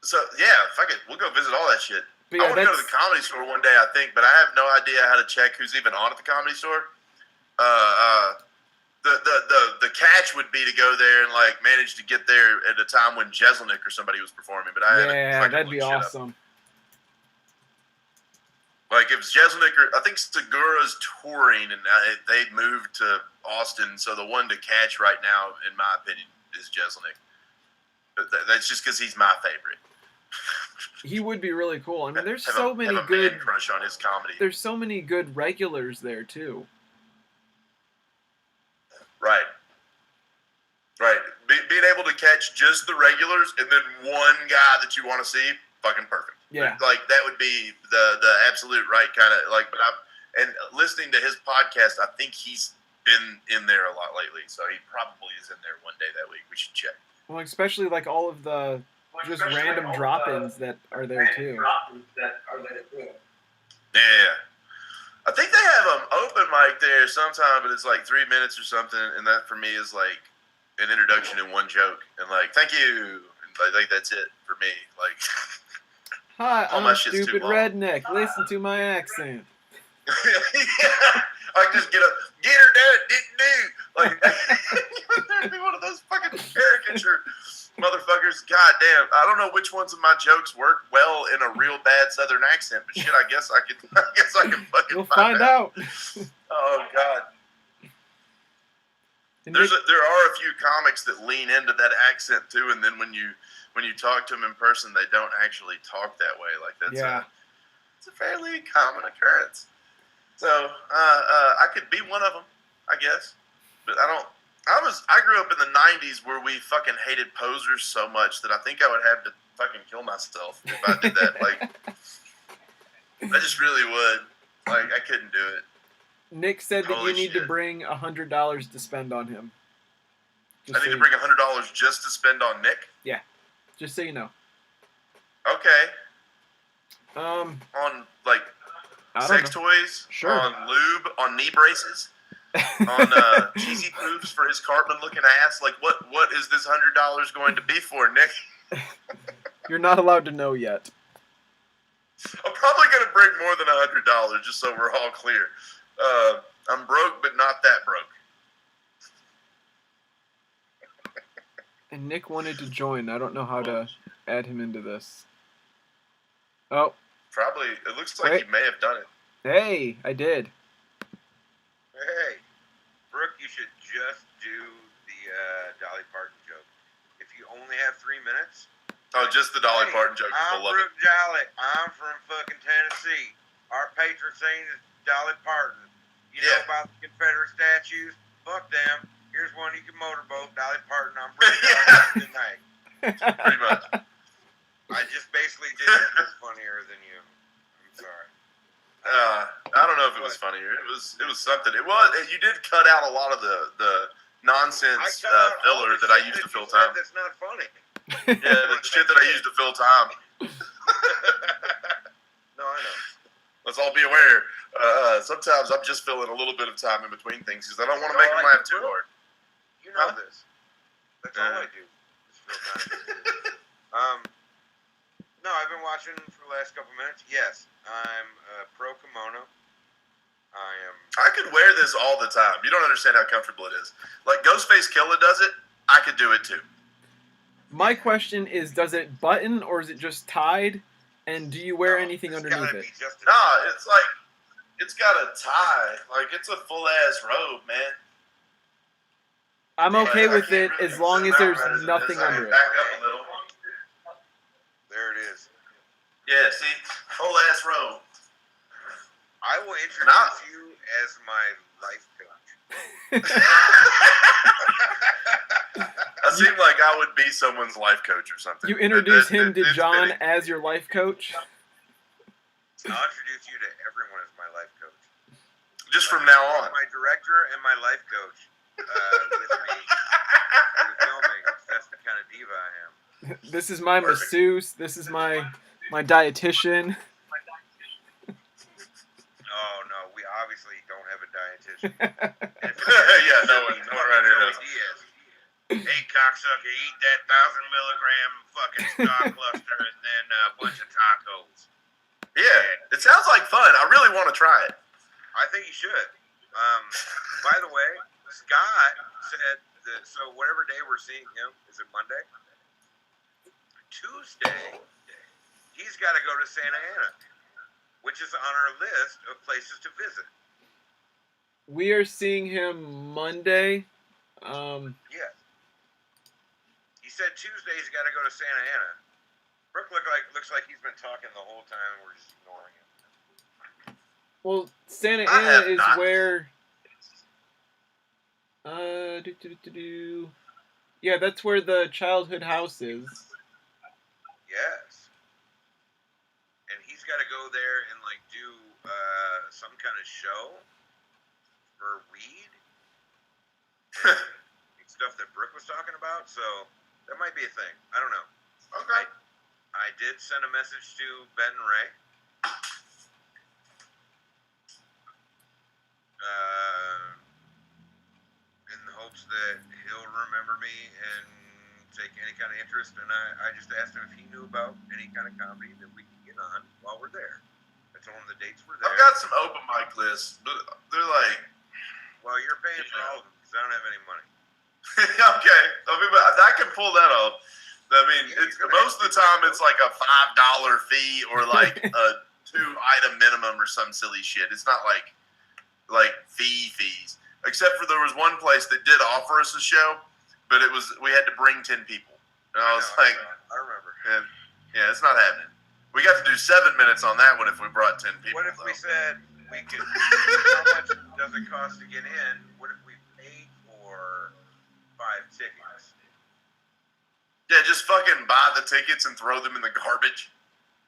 So yeah, fuck it. We'll go visit all that shit. But yeah, I want to go to the Comedy Store one day, I think, but I have no idea how to check who's even on at the Comedy Store. The catch would be to go there and like manage to get there at a time when Jeselnik or somebody was performing, but I haven't. That'd be awesome. Like if Jeselnik or I think Segura's touring and they moved to Austin, so the one to catch right now, in my opinion, is Jeselnik. But that's just because he's my favorite. He would be really cool. I mean, there's have so a many man good crush on his comedy. There's so many good regulars there too. Right. Being able to catch just the regulars and then one guy that you want to see, fucking perfect. Yeah. Like that would be the absolute right kind of like. But and listening to his podcast, I think he's been in there a lot lately, so he probably is in there one day that week. We should check. Well, especially like all of the just random drop-ins that are there too. Yeah. I think they have an open mic there sometime, but it's like 3 minutes or something, and that for me is like an introduction and one joke, and like thank you, and like that's it for me. Like, hi, all I'm my a shit's too stupid long. redneck. Listen to my accent. Yeah, I can just get her dad, didn't do. Like, there'd be one of those fucking caricature motherfuckers. God damn, I don't know which ones of my jokes work well in a real bad Southern accent, but shit, I guess I can fucking You'll find out. Oh God. And There are a few comics that lean into that accent too, and then when you talk to them in person, they don't actually talk that way. Like that's it's a fairly common occurrence. So I could be one of them, I guess, but I don't. I grew up in the '90s where we fucking hated posers so much that I think I would have to fucking kill myself if I did that. Like, I just really would. Like, I couldn't do it. Nick said that Holy you need shit. to bring $100 to spend on him. I need to bring $100 just to spend on Nick. Yeah, just so you know. Okay. On like sex toys, Sure. on lube, on knee braces, on cheesy poofs for his Cartman-looking ass. Like, what is this $100 going to be for, Nick? You're not allowed to know yet. I'm probably going to bring more than $100, just so we're all clear. I'm broke, but not that broke. And Nick wanted to join. I don't know how to add him into this. Oh. Probably. It looks like he may have done it. Hey, I did. Hey, Brooke, you should just do the Dolly Parton joke. If you only have 3 minutes. Oh, just the Dolly Parton joke. I'm Brooke Jolly. I'm from fucking Tennessee. Our patron saint is Dolly Parton. You know about the Confederate statues? Fuck them. Here's one you can motorboat. Dolly Parton. I'm Brooke Jolly. Good night. Pretty much. I just basically did it funnier than you. I'm sorry. I don't know if it was funnier. It was something. It was. You did cut out a lot of the nonsense filler that I used to fill time. That's not funny. Yeah, the shit that I used to fill time. No, I know. Let's all be aware. Sometimes I'm just filling a little bit of time in between things because I don't want to make them laugh too hard. You know this. That's all I do. Is fill time. No, I've been watching for the last couple minutes. Yes, I'm pro kimono. I could wear this all the time. You don't understand how comfortable it is. Like Ghostface Killer does it, I could do it too. My question is, does it button or is it just tied? And do you wear anything underneath it? Nah, it's like it's got a tie. Like it's a full ass robe, man. I'm okay with it as long as there's nothing under it. Back up a little. There it is. Yeah, see? Whole ass robe. I will introduce you as my life coach. I seem like I would be someone's life coach or something. You introduce him to John as your life coach? I'll introduce you to everyone as my life coach. Just from now on. My director and my life coach with me for the filming. That's the kind of diva I am. This is my masseuse. This is my dietitian. Oh no, we obviously don't have a dietitian. Yeah, no one right here does. Hey cocksucker, eat that 1,000 milligram fucking stock cluster and then a bunch of tacos. Yeah, it sounds like fun. I really want to try it. I think you should. By the way, Scott said that, so whatever day we're seeing him, is it Monday? Tuesday, he's got to go to Santa Ana, which is on our list of places to visit. We are seeing him Monday. Yes. He said Tuesday he's got to go to Santa Ana. Brooke looks like he's been talking the whole time and we're just ignoring him. Well, Santa Ana is where... Yeah, that's where the childhood house is. Yes. And he's got to go there and like do some kind of show for weed. Stuff that Brooke was talking about, so that might be a thing. I don't know. Okay. I did send a message to Ben Ray. In the hopes that he'll remember me and take any kind of interest, and I just asked him if he knew about any kind of comedy that we can get on while we're there. I told him the dates were there. I've got some open mic lists, but they're like... Well, you're paying for all of them because I don't have any money. Okay, I can pull that off. I mean, most of the time it's like a $5 fee or like a 2-item minimum or some silly shit. It's not like fees. Except for there was one place that did offer us a show, but we had to bring 10 people, and I remember. Yeah, it's not happening. We got to do 7 minutes on that one if we brought 10 people. What if we said we could? How much does it cost to get in? What if we paid for 5 tickets? Yeah, just fucking buy the tickets and throw them in the garbage.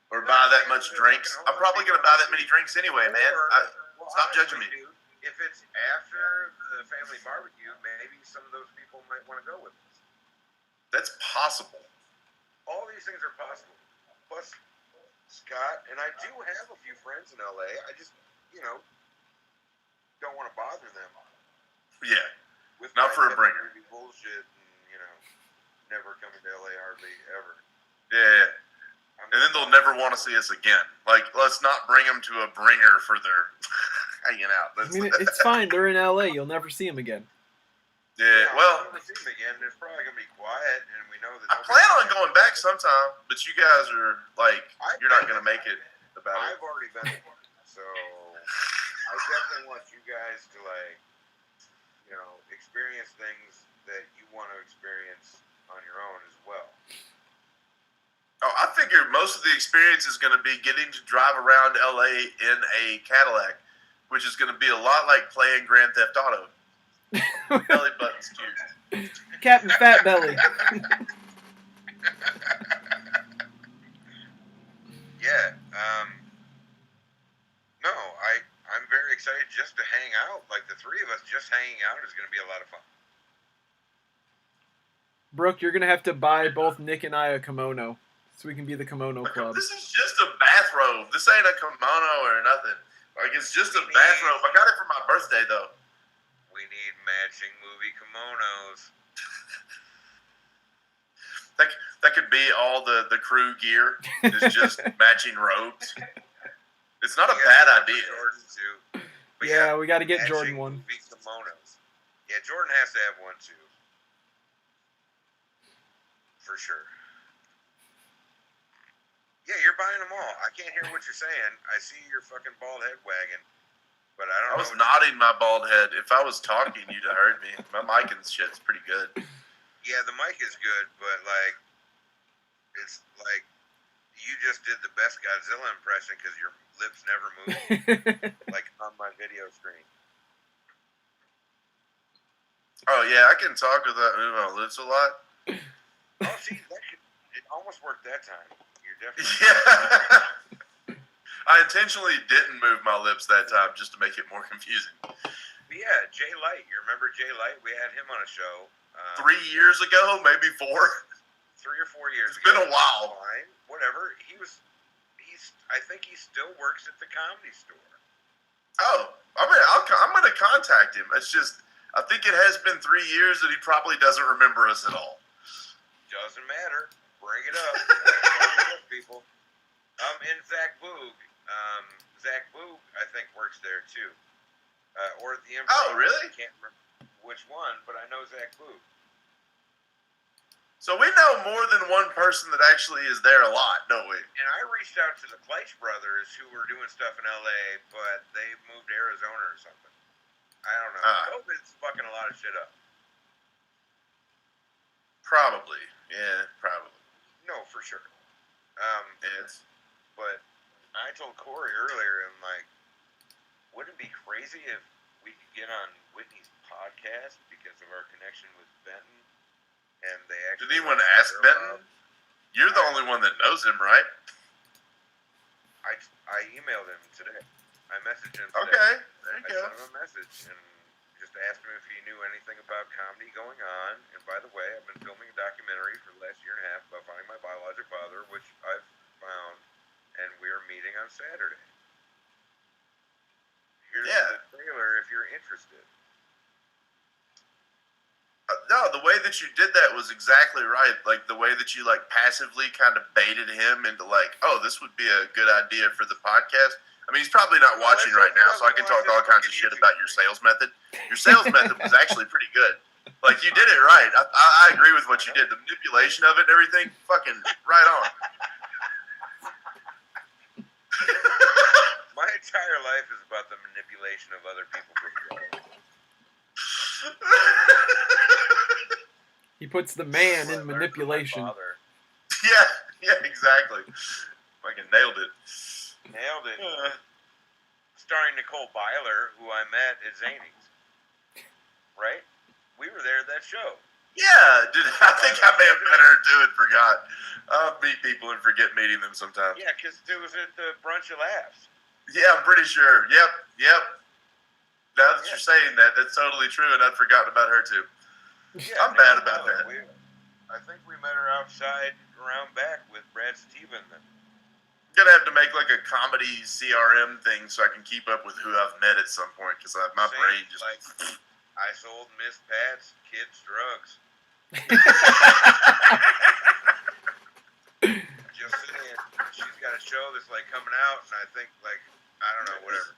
Or buy that much drinks. I'm probably going to buy that many drinks anyway, man. Stop judging me. Dude, if it's after the family barbecue, maybe some of those people might want to go with us. That's possible. All these things are possible. Plus, Scott, and I do have a few friends in LA. I just, don't want to bother them. Yeah. Not for a bringer. Bullshit and, never coming to LA hardly ever. Yeah. And then they'll never want to see us again. Like, let's not bring them to a bringer for their hanging out. I mean, it's fine. They're in LA. You'll never see them again. Yeah, well, we'll never see them again. It's probably gonna be quiet, and we know that. I plan on going back sometime, but you guys are like, you're not gonna make it about it. I've already been there, so I definitely want you guys to experience things that you want to experience on your own as well. Oh, I figure most of the experience is going to be getting to drive around LA in a Cadillac, which is going to be a lot like playing Grand Theft Auto. Belly button's cute. Captain Fat Belly. Yeah. No, I'm very excited just to hang out. Like, the three of us just hanging out is going to be a lot of fun. Brooke, you're going to have to buy both Nick and I a kimono so we can be the kimono club. This is just a bathrobe. This ain't a kimono or nothing. Like, it's just a bathrobe. I got it for my birthday, though. We need matching movie kimonos. That could be all the crew gear. It's just matching robes. It's not a bad idea. Jordan too. But yeah, we got to get Jordan one. Movie kimonos. Yeah, Jordan has to have one too. For sure. Yeah, you're buying them all. I can't hear what you're saying. I see your fucking bald head wagging. But I don't know. I was nodding my bald head. If I was talking, you'd have heard me. My mic and shit's pretty good. Yeah, the mic is good, but like, it's like you just did the best Godzilla impression because your lips never move, like on my video screen. Oh yeah, I can talk without moving my lips a lot. Oh, see, it almost worked that time. You're definitely. Yeah. I intentionally didn't move my lips that time just to make it more confusing. But yeah, Jay Light. You remember Jay Light? We had him on a show. 3 years ago, maybe 4. 3 or 4 years It's ago. been a while. Fine, whatever. I think he still works at the Comedy Store. Oh, I mean, I'm going to contact him. It's just, I think it has been 3 years that he probably doesn't remember us at all. Doesn't matter. Bring it up. People. And Zach Boog. Zach Boog, I think, works there too. Or the Improv. Oh, really? I can't remember which one, but I know Zach Boog. So we know more than one person that actually is there a lot, don't we? And I reached out to the Kleitch brothers who were doing stuff in LA, but they moved to Arizona or something. I don't know. COVID's fucking a lot of shit up. Probably. Yeah, probably. No, for sure. Yes. But I told Corey earlier, I'm like, wouldn't it be crazy if we could get on Whitney's podcast because of our connection with Benton? And they actually. Did anyone ask Benton? You're the only one that knows him, right? I emailed him today. I messaged him today. Okay, there you go. I sent him a message and just asked him if he knew anything about comedy going on. And by the way, I've been filming a documentary for the last year and a half about finding my biological father, which I've found, and we're meeting on Saturday. Here's the trailer if you're interested. No, the way that you did that was exactly right. Like, the way that you, like, passively kind of baited him into, like, oh, this would be a good idea for the podcast. I mean, he's probably not watching right now, so I can talk all kinds of shit about your sales method. Your sales method was actually pretty good. Like, you did it right. I agree with what you did. The manipulation of it and everything, fucking right on. My entire life is about the manipulation of other people. He puts the man in manipulation. Yeah, exactly. Fucking nailed it. Nailed it. Starring Nicole Byler, who I met at Zany's. Right? We were there at that show. Yeah, I think I may have met her too and forgot. I'll meet people and forget meeting them sometimes. Yeah, because it was at the Brunch of Laughs. Yeah, I'm pretty sure. Yep. Now that you're saying that, that's totally true, and I'd forgotten about her too. Yeah, I'm bad about that. I think we met her outside around back with Brad Steven then. I'm gonna have to make like a comedy CRM thing so I can keep up with who I've met at some point, because my brain just... Like, I sold Miss Pat's kids drugs. Just saying, she's got a show that's like coming out, and I think like I don't know, whatever.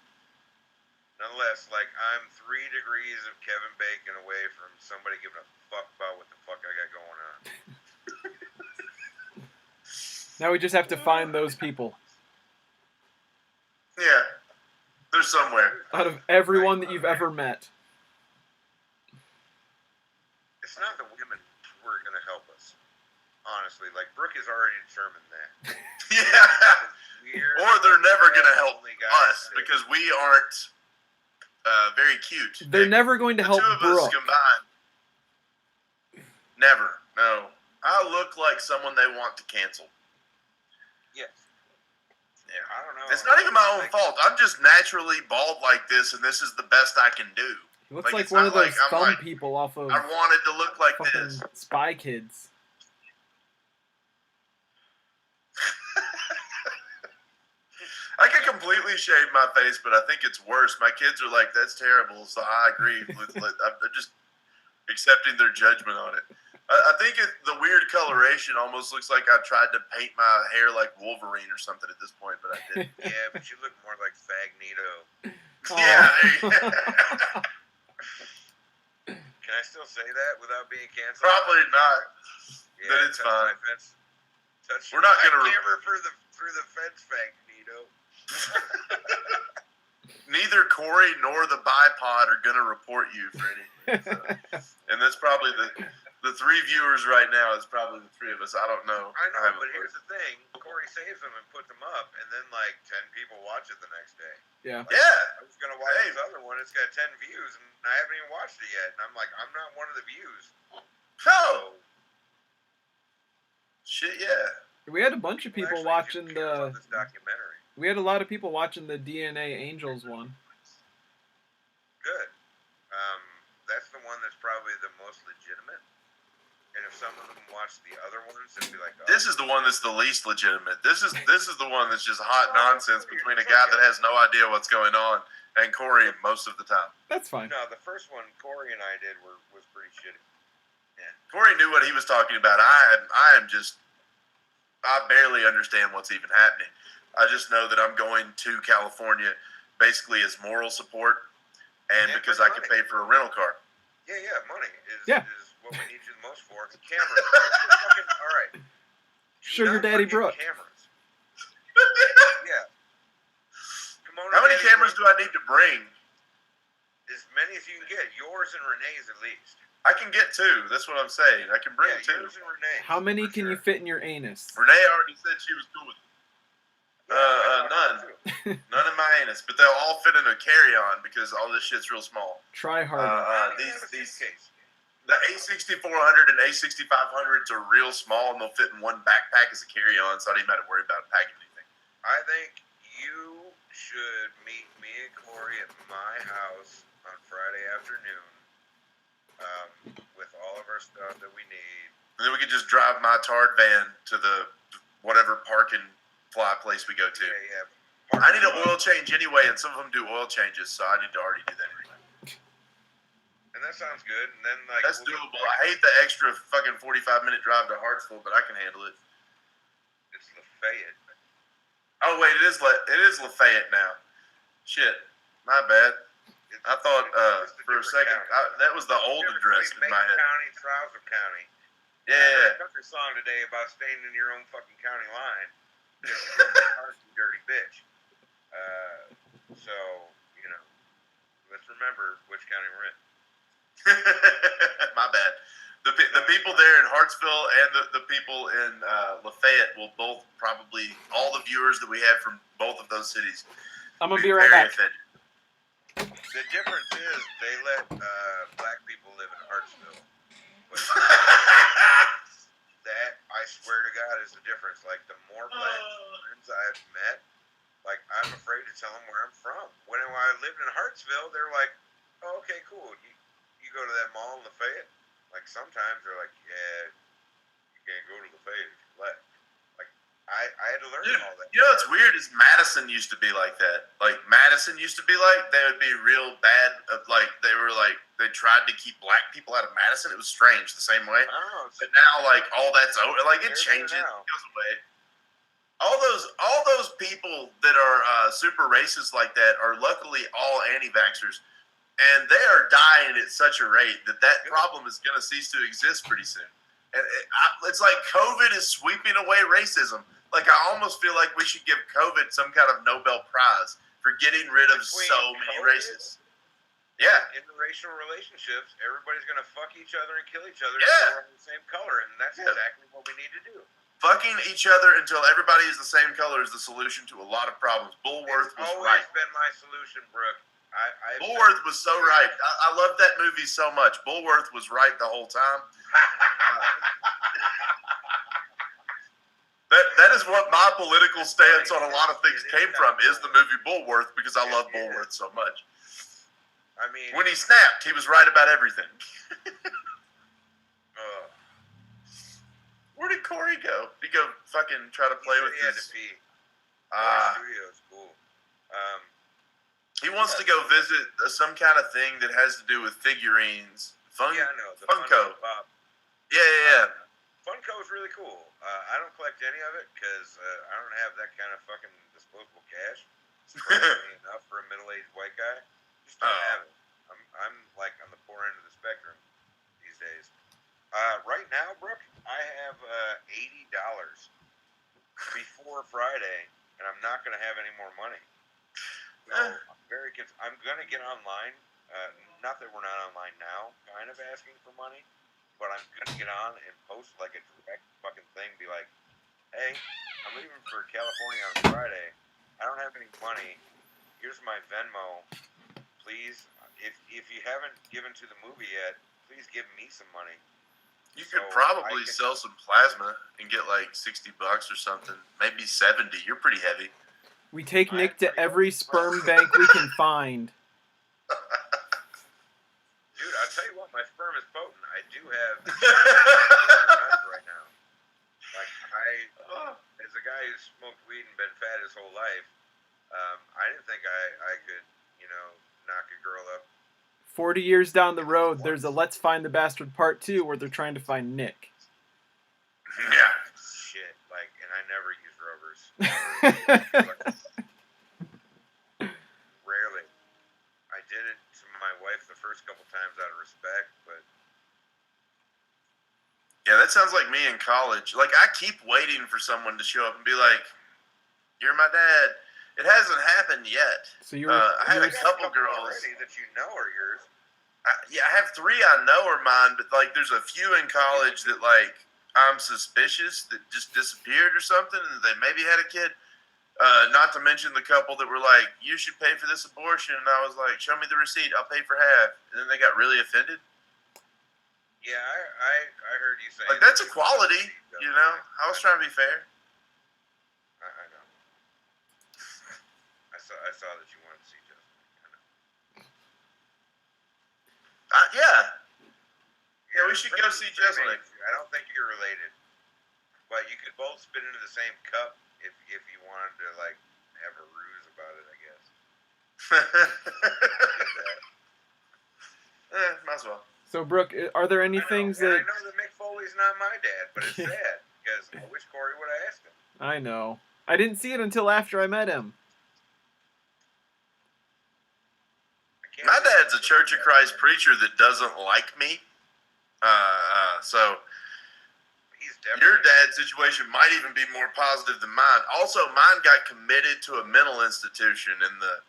Nonetheless, like I'm 3 degrees of Kevin Bacon away from somebody giving a fuck about what the fuck I got going on. Now we just have to find those people. Yeah, they're somewhere. Out of everyone that you've ever met. It's not the women who are gonna help us. Honestly, like Brooke has already determined that. Yeah. Or they're never gonna help us because we aren't very cute. They're never going to help Brooke. The two of us combined. Never. No. I look like someone they want to cancel. Yes. Yeah. I don't know. It's not even my own fault. I'm just naturally bald like this, and this is the best I can do. He looks like one of those thumb people off of I wanted to look like this. Spy Kids. I can completely shave my face, but I think it's worse. My kids are like, that's terrible, so I agree. I'm just accepting their judgment on it. I think the weird coloration almost looks like I tried to paint my hair like Wolverine or something at this point, but I didn't. Yeah, but you look more like Fagnito. Yeah. Can I still say that without being canceled? Probably not. Yeah, but it's fine. We're not going to camera through the fence, Fagnito. Neither Corey nor the bipod are going to report you for anything. So. And that's probably the 3 viewers right now is probably the 3 of us. I don't know. I know, but here's the thing. Corey saves them and puts them up, and then like 10 people watch it the next day. Yeah. Like, yeah. I was going to watch this other one. It's got 10 views, and I haven't even watched it yet. And I'm like, I'm not one of the views. No. Shit, yeah. We had a bunch of people watching the this documentary. We had a lot of people watching the DNA Angels one. Good. That's the one that's probably the most legitimate. And if some of them watch the other ones, they'd be like, oh. This is the one that's the least legitimate. This is the one that's just hot nonsense between a guy that has no idea what's going on and Corey most of the time. That's fine. No, the first one Corey and I did was pretty shitty. Yeah. Corey knew what he was talking about. I barely understand what's even happening. I just know that I'm going to California basically as moral support and because I can pay for a rental car. Yeah, money is what we need you the most for. Cameras. All right. Sugar Daddy Brooke. Cameras. Yeah. Come on. How many cameras do I need to bring? As many as you can get. Yours and Renee's at least. I can get 2. That's what I'm saying. I can bring 2. Yours and Renee. How many can you fit in your anus? Renee already said she was cool with it. None. None in my anus, but they'll all fit in a carry-on because all this shit's real small. Try harder. The A6400 and A6500s are real small and they'll fit in one backpack as a carry-on, so I didn't have to worry about packing anything. I think you should meet me and Corey at my house on Friday afternoon with all of our stuff that we need. And then we could just drive my tarred van to the whatever parking fly place we go to. Yeah. I need an oil change anyway, and some of them do oil changes, so I need to already do that anyway. And that sounds good. And then like that's doable. I hate the extra fucking 45-minute drive to Hartsville, but I can handle it. It's Lafayette. Oh wait, it is Lafayette now. Shit, my bad. I thought for a second that was the old address in my head. County, Trouser County. Yeah. There's a country song today about staying in your own fucking county line. You dirty bitch. So let's remember which county we're in. My bad. The people there in Hartsville and the people in Lafayette will both probably, all the viewers that we have from both of those cities. I'm going to be right back. Offended. The difference is they let black people live in Hartsville. That, I swear to God, is the difference. Like, the more black friends I've met, like, I'm afraid to tell them where I'm from. When I lived in Hartsville, they're like, oh, okay, cool. You go to that mall in Lafayette? Like, sometimes they're like, yeah, you can't go to Lafayette if you're black. Like, I had to learn all that. You know what's weird is Madison used to be like that. Like, Madison used to be like, they would be real bad. They tried to keep black people out of Madison. It was strange the same way. I don't know. But now, like, all that's over. Like, it changes. It goes away. all those people that are super racist like that are luckily all anti-vaxxers, and they are dying at such a rate that problem is going to cease to exist pretty soon. And it's like COVID is sweeping away racism. Like, I almost feel like we should give COVID some kind of Nobel Prize for getting rid of so many races. Yeah. Interracial relationships, everybody's going to fuck each other and kill each other Yeah. until we're the same color, and that's exactly what we need to do. Fucking each other until everybody is the same color is the solution to a lot of problems. Bulworth was right. It's always been my solution, Brooke. Bulworth was so right. I love that movie so much. Bulworth was right the whole time. That is what my political stance on a lot of things came from, is the movie Bulworth, because I love Bulworth so much. I mean, when he snapped, he was right about everything. Where did Corey go? Did he go fucking try to play with his... SubParStudios, cool. He wants to go visit some kind of thing that has to do with figurines. Yeah, I know. The Funko. Pop. Yeah. Funko is really cool. I don't collect any of it because I don't have that kind of fucking disposable cash. It's probably enough for a middle-aged white guy. Just don't have it. I'm like on the poor end of the spectrum these days. Right now, Brooke, I have $80 before Friday, and I'm not going to have any more money. So I'm going to get online. Not that we're not online now, kind of asking for money, but I'm going to get on and post like a direct fucking thing. Be like, hey, I'm leaving for California on Friday. I don't have any money. Here's my Venmo. Please, if you haven't given to the movie yet, please give me some money. You could probably sell some plasma and get like $60 or something. Maybe 70. You're pretty heavy. We take Nick to every sperm bank we can find. Dude, I'll tell you what, my sperm is potent. I do have right now. Like, as a guy who's smoked weed and been fat his whole life, I didn't think I could, knock a girl up. 40 years down the road, there's a Let's Find the Bastard Part 2 where they're trying to find Nick. Yeah. Shit, like, and I never use rubbers. Rarely. I did it to my wife the first couple times out of respect, but... Yeah, that sounds like me in college. Like, I keep waiting for someone to show up and be like, "You're my dad." It hasn't happened yet. So I have a couple girls already that you know are yours. I have 3 I know are mine, but like there's a few in college that like I'm suspicious that just disappeared or something, and they maybe had a kid. Not to mention the couple that were like, "You should pay for this abortion," and I was like, "Show me the receipt, I'll pay for half." And then they got really offended. Yeah, I heard you say like that's equality, I was trying to be fair. I know. I saw that you wanted to see Justin. Yeah, we should go see Justin. I don't think you're related, but you could both spit into the same cup if you wanted to like have a ruse about it, I guess. Might as well. So, Brooke, are there any things that... I know that Mick Foley's not my dad, but it's sad because I wish Corey would have asked him. I know. I didn't see it until after I met him. My dad's a Church of Christ preacher that doesn't like me. So your dad's situation might even be more positive than mine. Also, mine got committed to a mental institution in the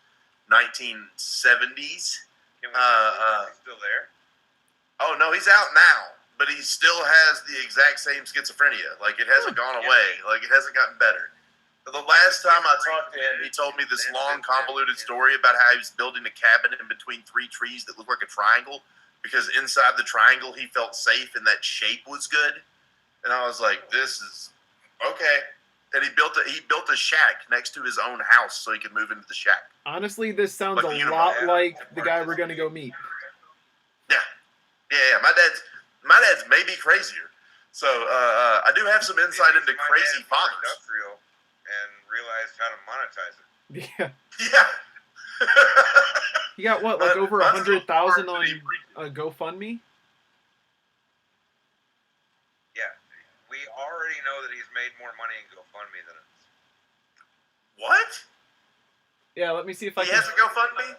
1970s. Can we is he still there? Oh, no, he's out now. But he still has the exact same schizophrenia. Like, it hasn't gone away. Like, it hasn't gotten better. The last time I talked to him, he told me this long, convoluted story about how he was building a cabin in between 3 trees that looked like a triangle because inside the triangle he felt safe and that shape was good. And I was like, this is okay. And he built a shack next to his own house so he could move into the shack. Honestly, this sounds a lot like the guy we're going to go meet. Yeah. My dad's maybe crazier. So I do have some insight into crazy fathers. And realized how to monetize it. Yeah. You got what, like over 100,000 on GoFundMe? Yeah, we already know that he's made more money in GoFundMe than us. What? Yeah, let me see if I He can. has a GoFundMe?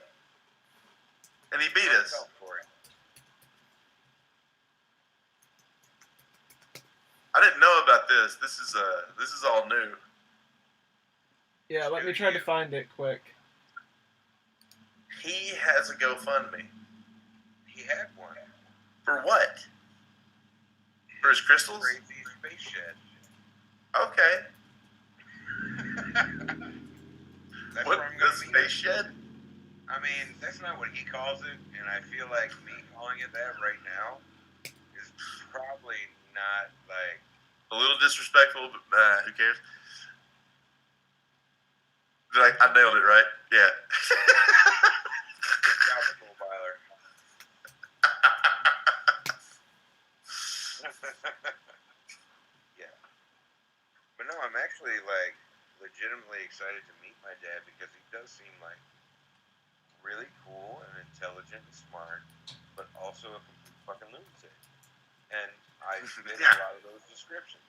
And he beat us. I didn't know about this. This is all new. Yeah, let me try to find it quick. He has a GoFundMe. He had one. For what? For his crystals? Crazy space shed. Okay. That's What? where I'm The gonna meet space him. shed? I mean, that's not what he calls it, and I feel like me calling it that right now is probably not like A little disrespectful, but who cares? I nailed it, right? Yeah. good job, Nicole Byler. Yeah. But no, I'm actually like legitimately excited to meet my dad because he does seem like really cool and intelligent and smart, but also a complete fucking lunatic. And I fit a lot of those descriptions.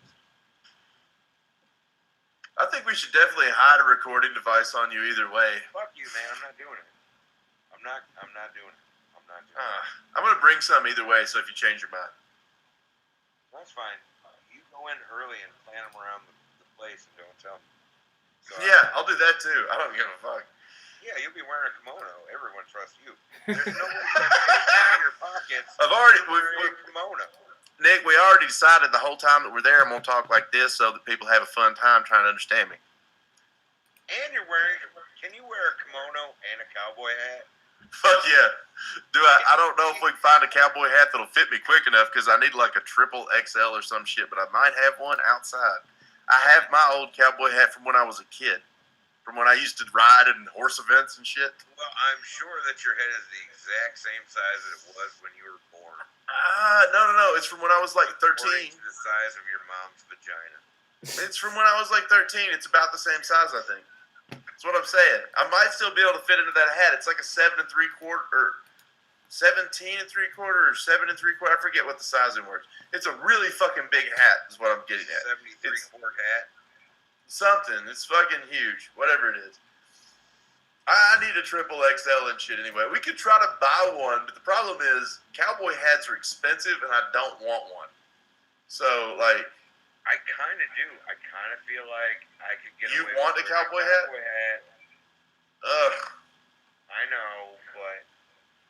I think we should definitely hide a recording device on you either way. Fuck you, man. I'm not doing it. I'm not doing it. I'm not doing it. I'm gonna bring some either way, so if you change your mind. That's fine. You go in early and plan them around the place and don't tell me. So Yeah, I'll do that too. I don't give a fuck. Yeah, you'll be wearing a kimono. Everyone trusts you. There's no way to anything in your pockets. I've already, wearing a kimono. Nick, we already decided the whole time that we're there, I'm gonna talk like this so that people have a fun time trying to understand me. And you're wearing. Can you wear a kimono and a cowboy hat? Fuck yeah. I don't know if we can find a cowboy hat that'll fit me quick enough because I need like a triple XL or some shit, but I might have one outside. I have my old cowboy hat from when I was a kid. From when I used to ride in horse events and shit. Well, I'm sure that your head is the exact same size that it was when you were born. No. It's from when I was like 13. According to the size of your mom's vagina. It's from when I was like 13. It's about the same size, I think. That's what I'm saying. I might still be able to fit into that hat. It's like a 7 3/4 or 17 3/4 or 7 3/4. I forget what the sizing works. It's a really fucking big hat, is what I'm getting at. 73-quart hat. Something. It's fucking huge. Whatever it is. I need a triple XL and shit anyway. We could try to buy one, but the problem is cowboy hats are expensive and I don't want one. So, like... I kind of do. I kind of feel like I could get You away want with a cowboy hat? Ugh. I know, but,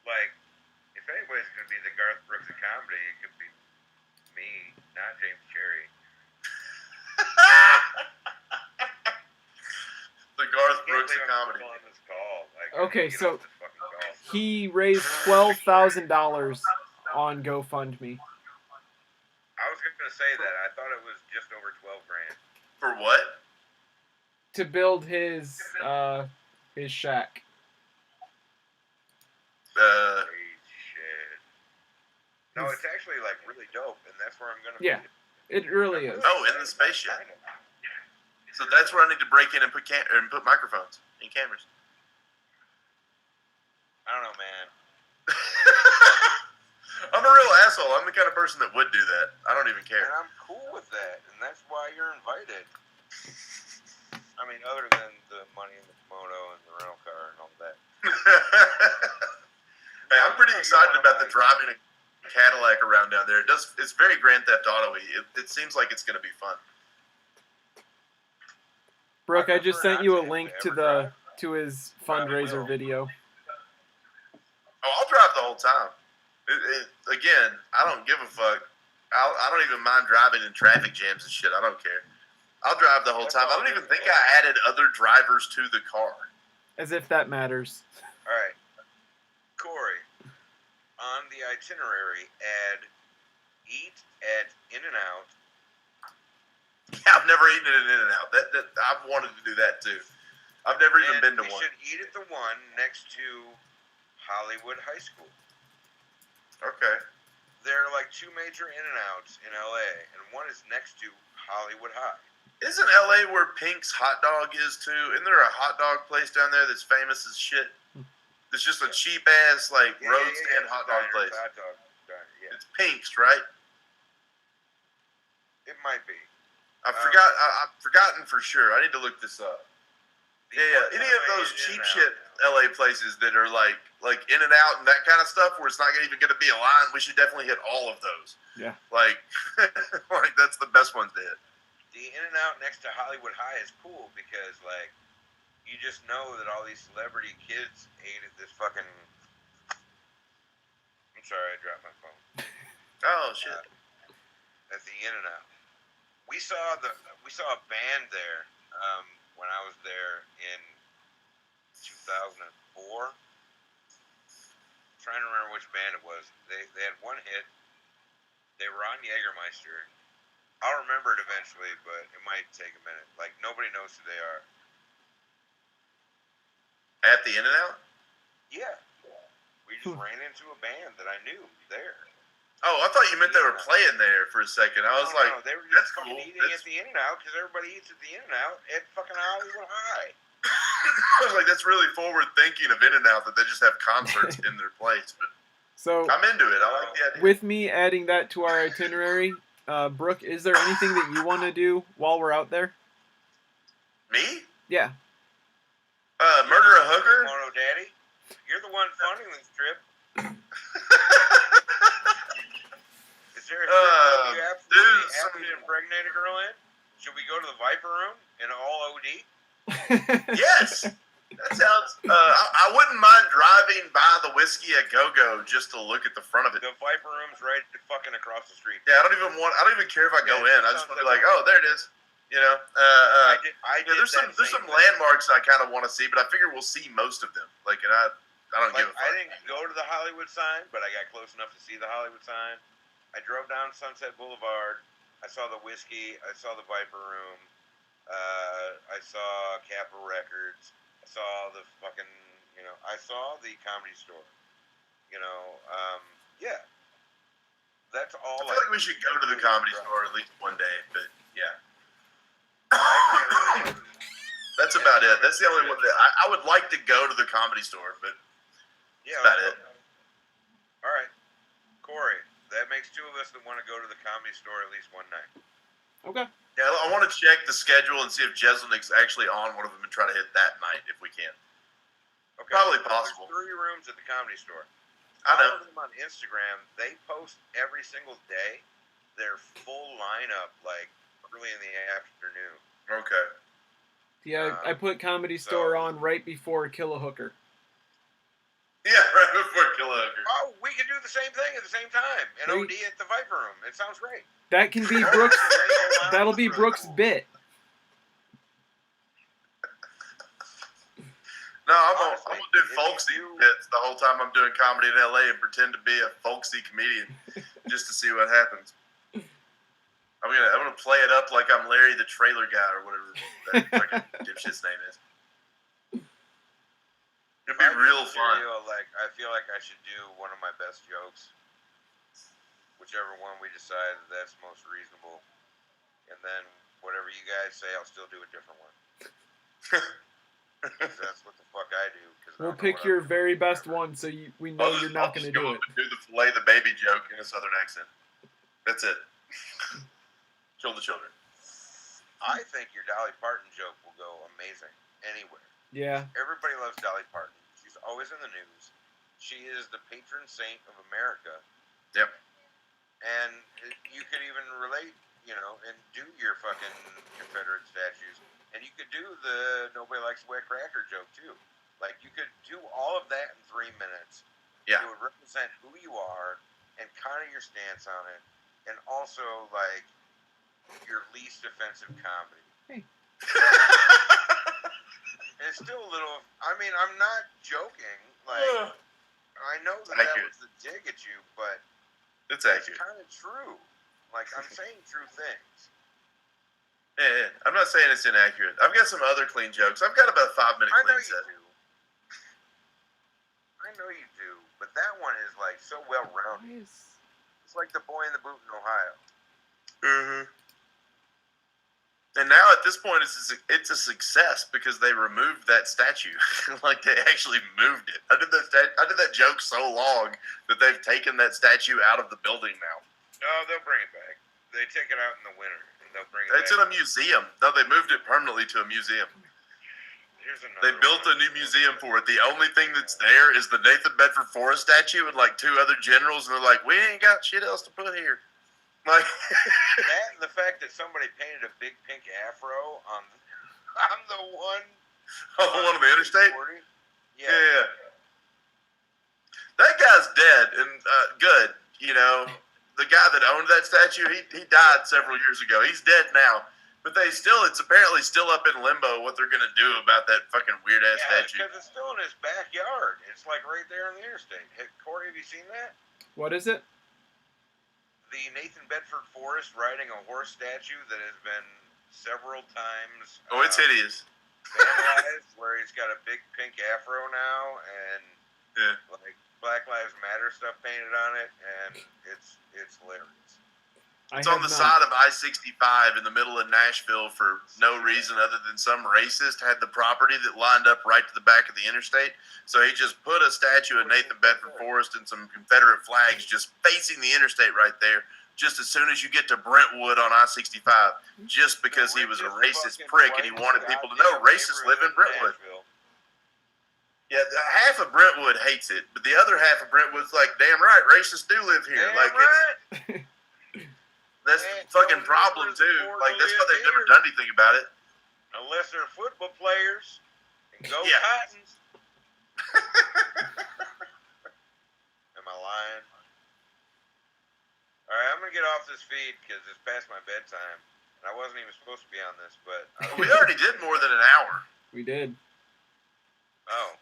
like, if anybody's going to be the Garth Brooks of comedy, it could be me, not James Cherry. The Garth Brooks of comedy. Okay, so he raised $12,000 on GoFundMe. I was going to say that. I thought it was just over 12 grand. For what? To build his shack. Shit. No, it's actually like really dope, and that's where I'm going to. Yeah, it really is. Oh, in the spaceship. So that's where I need to break in and put microphones and cameras. I don't know, man. I'm a real asshole. I'm the kind of person that would do that. I don't even care. And I'm cool with that, and that's why you're invited. I mean, other than the money in the kimono and the rental car and all that. Hey, I'm pretty excited about the driving a Cadillac around down there. It's very Grand Theft Auto-y. It seems like it's going to be fun. Brooke, I just sent you a link to his fundraiser video. Oh, I'll drive the whole time. Again, I don't give a fuck. I don't even mind driving in traffic jams and shit. I don't care. I'll drive the whole time. I don't even think I added other drivers to the car. As if that matters. All right. Corey, on the itinerary, add eat at In-N-Out. Yeah, I've never eaten at an In-N-Out. I've wanted to do that too. I've never even been to one. We should eat at the one next to Hollywood High School. Okay. There are like two major In-N-Outs in LA, and one is next to Hollywood High. Isn't LA where Pink's hot dog is too? Isn't there a hot dog place down there that's famous as shit? It's just a cheap ass road stand hot dog place. Hot dog diner, yeah. It's Pink's, right? It might be. I've forgotten for sure. I need to look this up. Yeah. Any of those cheap shit LA places that are like In and Out and that kind of stuff, where it's not even going to be a line, we should definitely hit all of those. Yeah. Like that's the best ones to hit. The In and Out next to Hollywood High is cool because like you just know that all these celebrity kids ate at this fucking. I'm sorry, I dropped my phone. Oh shit. At the In and Out, we saw a band there when I was there in 2004. Trying to remember which band it was. They had one hit. They were on Jägermeister. I'll remember it eventually, but it might take a minute. Like nobody knows who they are. At the In and Out? Yeah. We just ran into a band that I knew there. Oh, I thought you meant they were playing there for a second. I was like, no, they were just that's cool. Eating at the In and Out because everybody eats at the In and Out at fucking Hollywood High. I was like, that's really forward thinking of In and Out that they just have concerts in their place. But so I'm into it. I like the idea. With me adding that to our itinerary, Brooke, is there anything that you want to do while we're out there? Me? Yeah. Murder a hooker? Mono Daddy, you're the one funding this trip. Is there a strip club you absolutely have to impregnate a girl in? Should we go to the Viper Room in all OD? Yes. That sounds. I wouldn't mind driving by the Whiskey a Go-Go just to look at the front of it. The Viper Room's right fucking across the street. Yeah, I don't even care if I go in. I just want to be like, oh, there it is. You know. There's some landmarks I kind of want to see, but I figure we'll see most of them. Like, and I don't give a fuck. I didn't go to the Hollywood sign, but I got close enough to see the Hollywood sign. I drove down Sunset Boulevard. I saw the Whiskey. I saw the Viper Room. I saw Capitol Records. I saw the fucking, I saw the Comedy Store. Yeah. That's all. I feel like we should go to the Comedy Store at least one day, but yeah. That's about it. That's the only one that I would like to go to the Comedy Store, but yeah, that's about it. All right. Corey, that makes two of us that want to go to the Comedy Store at least one night. Okay. Yeah, I want to check the schedule and see if Jeselnik's actually on one of them and try to hit that night if we can. Okay. Probably possible. There's 3 rooms at the Comedy Store. I know. Follow them on Instagram. They post every single day their full lineup, like early in the afternoon. Okay. Yeah, I put Comedy Store on right before Kill a Hooker. Yeah, right before Kill a Hooker. Oh, we can do the same thing at the same time. And OD at the Viper Room. It sounds great. That can be Brooks. That'll be Brooks' bit. No, I'm gonna do folksy bits the whole time I'm doing comedy in LA and pretend to be a folksy comedian just to see what happens. I'm gonna play it up like I'm Larry the Trailer Guy or whatever that fucking dipshit's name is. It'd be real fun. I feel like I should do one of my best jokes, whichever one we decide that's most reasonable, and then whatever you guys say, I'll still do a different one. That's what the fuck I do. We'll pick your very best one, so we know you're not going to do it. Do the fillet the baby joke in a southern accent. That's it. Kill the children. I think your Dolly Parton joke will go amazing anywhere. Yeah. Everybody loves Dolly Parton. She's always in the news. She is the patron saint of America. Yep. And you could even relate, and do your fucking Confederate statues. And you could do the nobody likes wet cracker joke too. Like you could do all of that in 3 minutes. Yeah. It would represent who you are and kind of your stance on it, and also like your least offensive comedy. Hey. And it's still a little. I mean, I'm not joking. Like I know that was the dig at you, but it's accurate. Kind of true. Like I'm saying true things. Yeah, I'm not saying it's inaccurate. I've got some other clean jokes. I've got about a 5-minute clean set. I know you do, but that one is like so well rounded. It's like the Boy in the Boot in Ohio. Mm-hmm. And now at this point, it's a success because they removed that statue. Like they actually moved it. I did that joke so long that they've taken that statue out of the building now. Oh, they'll bring it back. They take it out in the winter. They'll bring it back. In a museum. No, they moved it permanently to a museum. Here's another. They built a new museum for it. The only thing that's there is the Nathan Bedford Forrest statue and like 2 other generals, and they're like, we ain't got shit else to put here. Like that, and the fact that somebody painted a big pink afro on the one on the interstate. Yeah. That guy's dead and good. You know, the guy that owned that statue, he died several years ago. He's dead now. But it's apparently still up in limbo what they're going to do about that fucking weird-ass statue. Because it's still in his backyard. It's like right there on the interstate. Hey, Corey, have you seen that? What is it? The Nathan Bedford Forrest riding a horse statue that has been several times... Oh, it's hideous. Vandalized, where he's got a big pink afro now, and like Black Lives Matter stuff painted on it, and it's hilarious. It's on the side of I-65 in the middle of Nashville for no reason other than some racist had the property that lined up right to the back of the interstate. So he just put a statue of Nathan Bedford Forrest and some Confederate flags just facing the interstate right there, just as soon as you get to Brentwood on I-65, just because he was a racist prick and he wanted people to know racists live in Brentwood. Yeah, half of Brentwood hates it, but the other half of Brentwood's like, damn right, racists do live here. Damn like right. That's the fucking problem too. Like that's why they've never done anything about it. Unless they're football players and go Titans. Am I lying? All right, I'm gonna get off this feed because it's past my bedtime, and I wasn't even supposed to be on this, but we already did more than an hour. We did. Oh,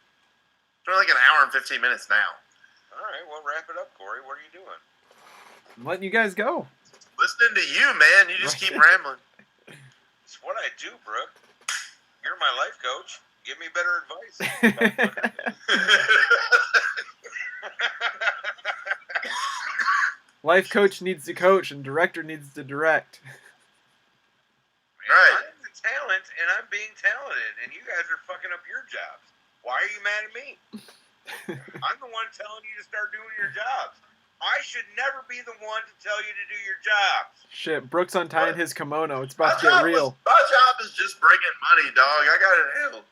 we're like an hour and 15 minutes now. All right, well, wrap it up, Corey. What are you doing? I'm letting you guys go. Listening to you, man. You just keep rambling. It's what I do, Brooke. You're my life coach. Give me better advice. Life coach needs to coach, and director needs to direct. Right. I'm the talent, and I'm being talented, and you guys are fucking up your jobs. Why are you mad at me? I'm the one telling you to start doing your jobs. I should never be the one to tell you to do your jobs. Shit, Brooks untying his kimono. It's about to get real. My job is just bringing money, dog. I got it handled.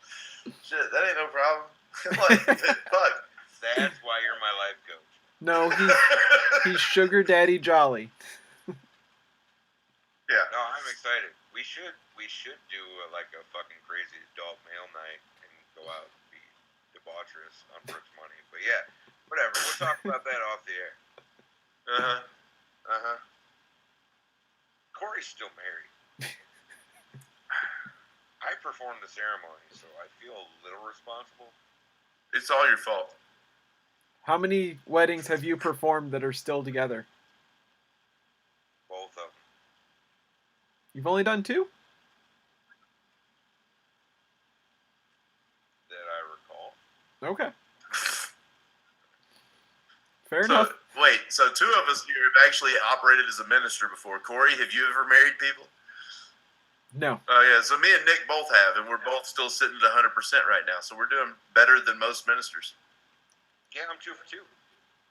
Shit, that ain't no problem. Fuck. That's why you're my life coach. No, he's Sugar Daddy Jolly. Yeah. No, I'm excited. We should do like a fucking crazy adult male night and go out and be debaucherous on Brooks' money. But yeah, whatever. We'll talk about that off the air. Corey's still married. I performed the ceremony, so I feel a little responsible. It's all your fault. How many weddings have you performed that are still together? Both of them. You've only done 2? That I recall. Okay. Fair enough. Wait, so 2 of us here have actually operated as a minister before. Corey, have you ever married people? No. Oh, yeah. So me and Nick both have, and we're both still sitting at 100% right now. So we're doing better than most ministers. Yeah, I'm 2 for 2.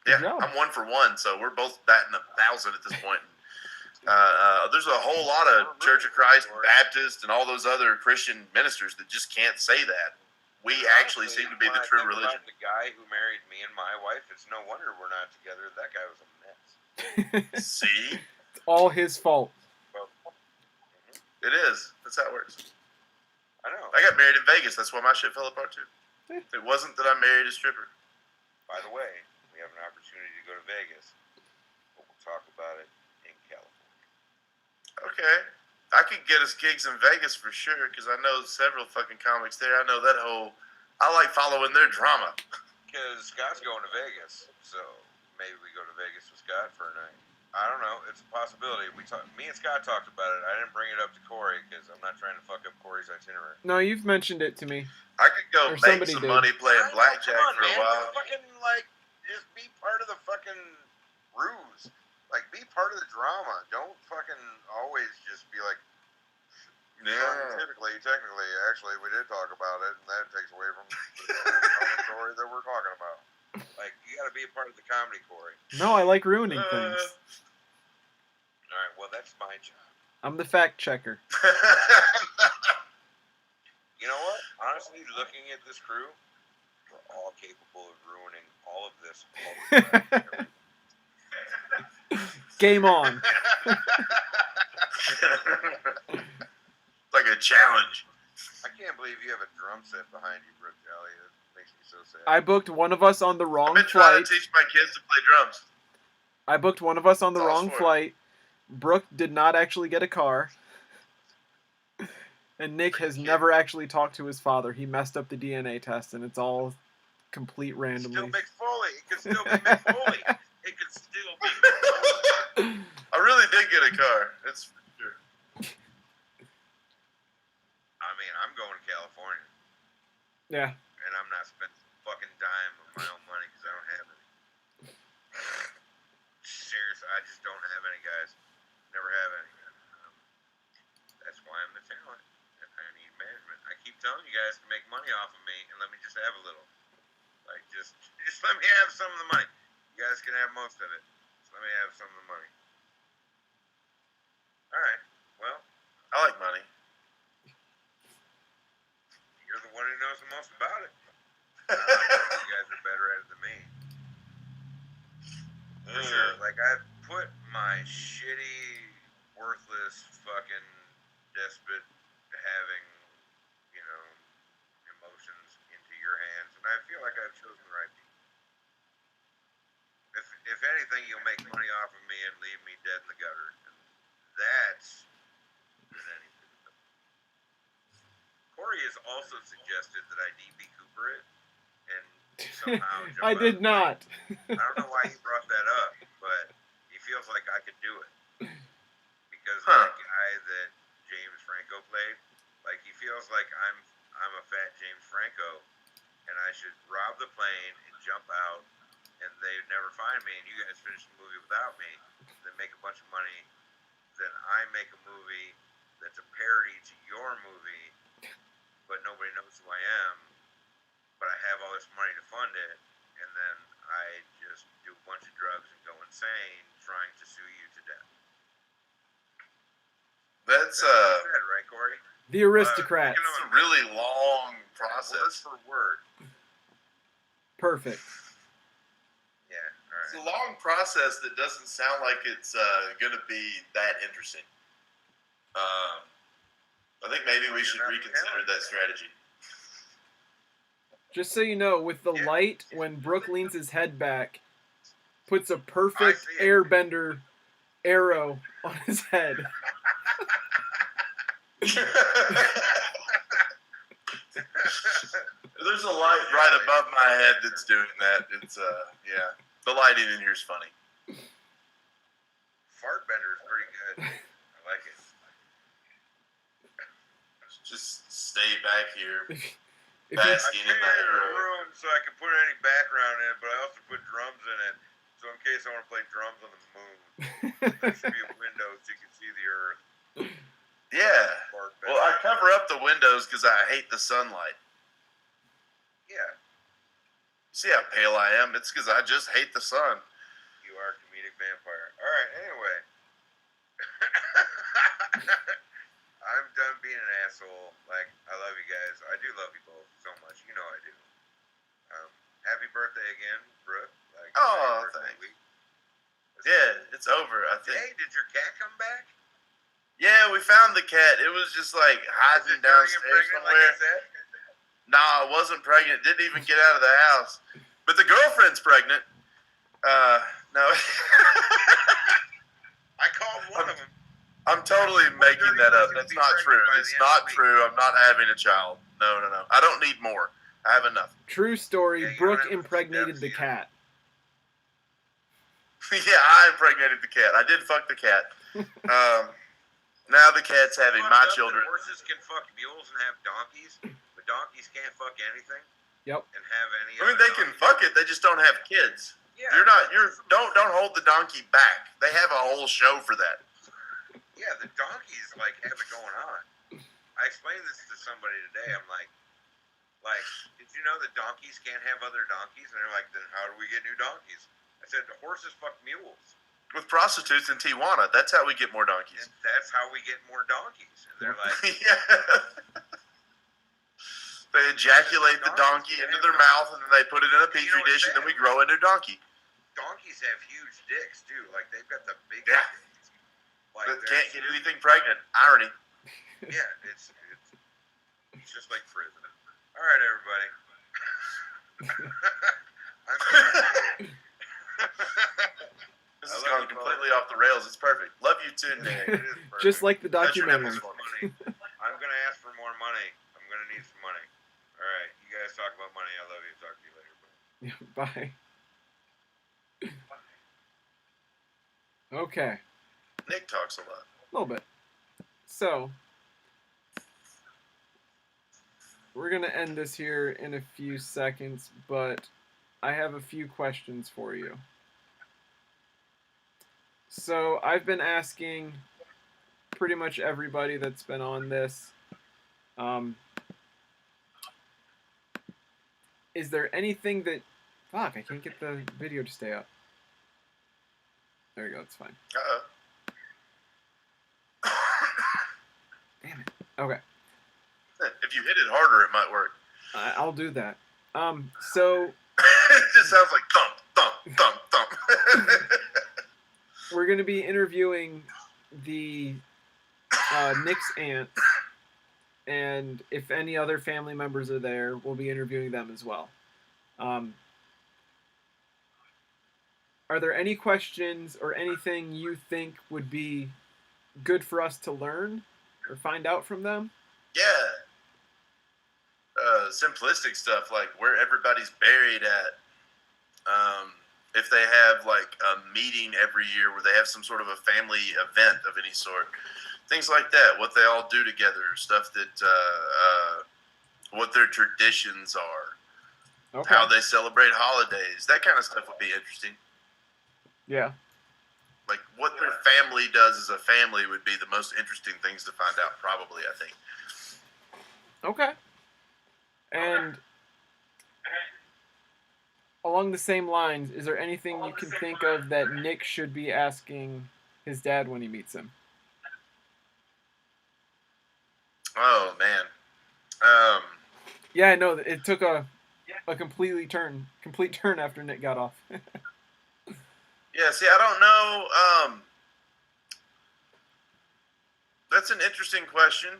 Yeah, I'm 1 for 1. So we're both batting 1,000 at this point. There's a whole lot of Church of Christ, Baptist, and all those other Christian ministers that just can't say that. We actually seem to be the true religion. The guy who married me and my wife, it's no wonder we're not together. That guy was a mess. See? It's all his fault. It is. That's how it works. I know. I got married in Vegas. That's why my shit fell apart, too. It wasn't that I married a stripper. By the way, we have an opportunity to go to Vegas, but we'll talk about it in California. Okay. I could get us gigs in Vegas for sure, because I know several fucking comics there. I know that whole... I like following their drama. Because Scott's going to Vegas, so maybe we go to Vegas with Scott for a night. I don't know. It's a possibility. Me and Scott talked about it. I didn't bring it up to Corey, because I'm not trying to fuck up Corey's itinerary. No, you've mentioned it to me. I could go make some money playing blackjack for a while. Fucking, just be part of the fucking ruse. Be part of the drama. Don't fucking always just be like, technically, actually, we did talk about it, and that takes away from the story that we're talking about. You gotta be a part of the comedy, Corey. No, I like ruining things. Alright, well, that's my job. I'm the fact checker. You know what? honestly, looking at this crew, we're all capable of ruining all of this. All Game on. Like a challenge. I can't believe you have a drum set behind you, Brooke Jolly. It makes me so sad. I booked one of us on the I've wrong been trying flight. to teach my kids to play drums. I booked one of us on the It's all wrong sport. flight. Brooke did not actually get a car. And Nick has never actually talked to his father. He messed up the DNA test, and it's all complete Still randomly. Mick Foley. It could still be Mick Foley. It could still be Mick Foley. I really did get a car. It's for sure. I mean, I'm going to California, Yeah. and I'm not spending a fucking dime of my own money because I don't have any. Seriously, I just don't have any, guys. Never have any. That's why I'm the talent. And I need management. I keep telling you guys to make money off of me and let me just have a little. Like, just let me have some of the money. You guys can have most of it. Just let me have some of the money. Alright, well, I like money. you're the one who knows the most about it. You guys are better at it than me. For sure. Like, I've put my shitty, worthless, fucking, despot, having, you know, emotions into your hands, and I feel like I've chosen the right people. If anything, you'll make money off of me and leave me dead in the gutter. And that's than anything. Corey has also suggested that I DB Cooper it and somehow jump I out did of the not. I don't know why he brought that up, but he feels like I could do it. Because that guy that James Franco played, like he feels like I'm a fat James Franco and I should rob the plane and jump out and they'd never find me and you guys finish the movie without me, then make a bunch of money, then I make a movie that's a parody to your movie, but nobody knows who I am, but I have all this money to fund it, and then I just do a bunch of drugs and go insane trying to sue you to death. That's what you said, right, Corey? The Aristocrats. it's a really long Word process. for word. Perfect. Yeah, all It's a right. long process that doesn't sound like it's going to be that interesting. I think maybe we should reconsider that strategy. Just so you know, with the light, when Brooke leans his head back, puts a perfect airbender arrow on his head. There's a light right above my head that's doing that. It's yeah. The lighting in here is funny. Fart bender is pretty good. I like it. Just stay back here. If you, I Basking in created the a arrow. room so I could put any background in it, but I also put drums in it. So in case I want to play drums on the moon, there should be a window so you can see the earth. Yeah. Fart Well, I bender. cover up the windows because I hate the sunlight. Yeah, See how pale I am? It's because I just hate the sun. you are a comedic vampire. All right, anyway. I'm done being an asshole. Like, I love you guys. I do love you both so much. You know I do. Happy birthday again, Brooke. Like, Oh, happy birthday thanks. week. Yeah, it's over, I think. Hey, did your cat come back? Yeah, we found the cat. It was just like Is hiding it dirty and downstairs pregnant, somewhere. like I said? Nah, I wasn't pregnant. Didn't even get out of the house. But the girlfriend's pregnant. No. I called one of them. I'm totally making that up. That's not true. It's not true. I'm not having a child. No. I don't need more. I have enough. true story, Yeah, you Brooke don't have to impregnated the step cat. Yeah, I impregnated the cat. I did fuck the cat. Now the cat's having my children. Horses can fuck mules and have donkeys, but donkeys can't fuck anything. Yep. And have any. I mean, they can fuck it. They just don't have kids. Yeah. Don't hold the donkey back. They have a whole show for that. Yeah, the donkeys like have it going on. I explained this to somebody today. I'm like, did you know that donkeys can't have other donkeys? And they're like, then how do we get new donkeys? I said, the horses fuck mules. With prostitutes in Tijuana, that's how we get more donkeys. And that's how we get more donkeys. And they're like, Yeah. They ejaculate the donkey into their mouth, and then they put it in a petri dish, and then we grow a new donkey. Donkeys have huge dicks too. Like they've got the big Yeah. dicks. Like But can't get anything pregnant. Irony. Yeah, it's just like prison. All right, everybody. This has gone completely off the rails. It's perfect. Love you too, Nick. Just like the Touch your documentary. nipples for me. I'm gonna ask for more money. I'm gonna need some money. All right, you guys talk about money. I love you. Talk to you later. Bye. Okay. Nick talks a lot. A little bit. So, we're going to end this here in a few seconds, but I have a few questions for you. So, I've been asking pretty much everybody that's been on this, is there anything that... Fuck, I can't get the video to stay up. There you go, it's fine. Uh-oh. Damn it. Okay. If you hit it harder, it might work. I'll do that. So It just sounds like thump, thump, thump, thump. we're going to be interviewing the Nick's aunt, and if any other family members are there, we'll be interviewing them as well. Are there any questions or anything you think would be good for us to learn or find out from them? Yeah. Simplistic stuff like where everybody's buried at. If they have like a meeting every year where they have some sort of a family event of any sort. Things like that. What they all do together. Stuff that, what their traditions are. Okay. How they celebrate holidays. That kind of stuff would be interesting. Yeah. Like what their family does as a family would be the most interesting things to find out, probably, I think. Okay. And along the same lines, is there anything you can think of that Nick should be asking his dad when he meets him? Oh, man. Yeah, I know. It took a complete turn after Nick got off. Yeah, see, I don't know. That's an interesting question.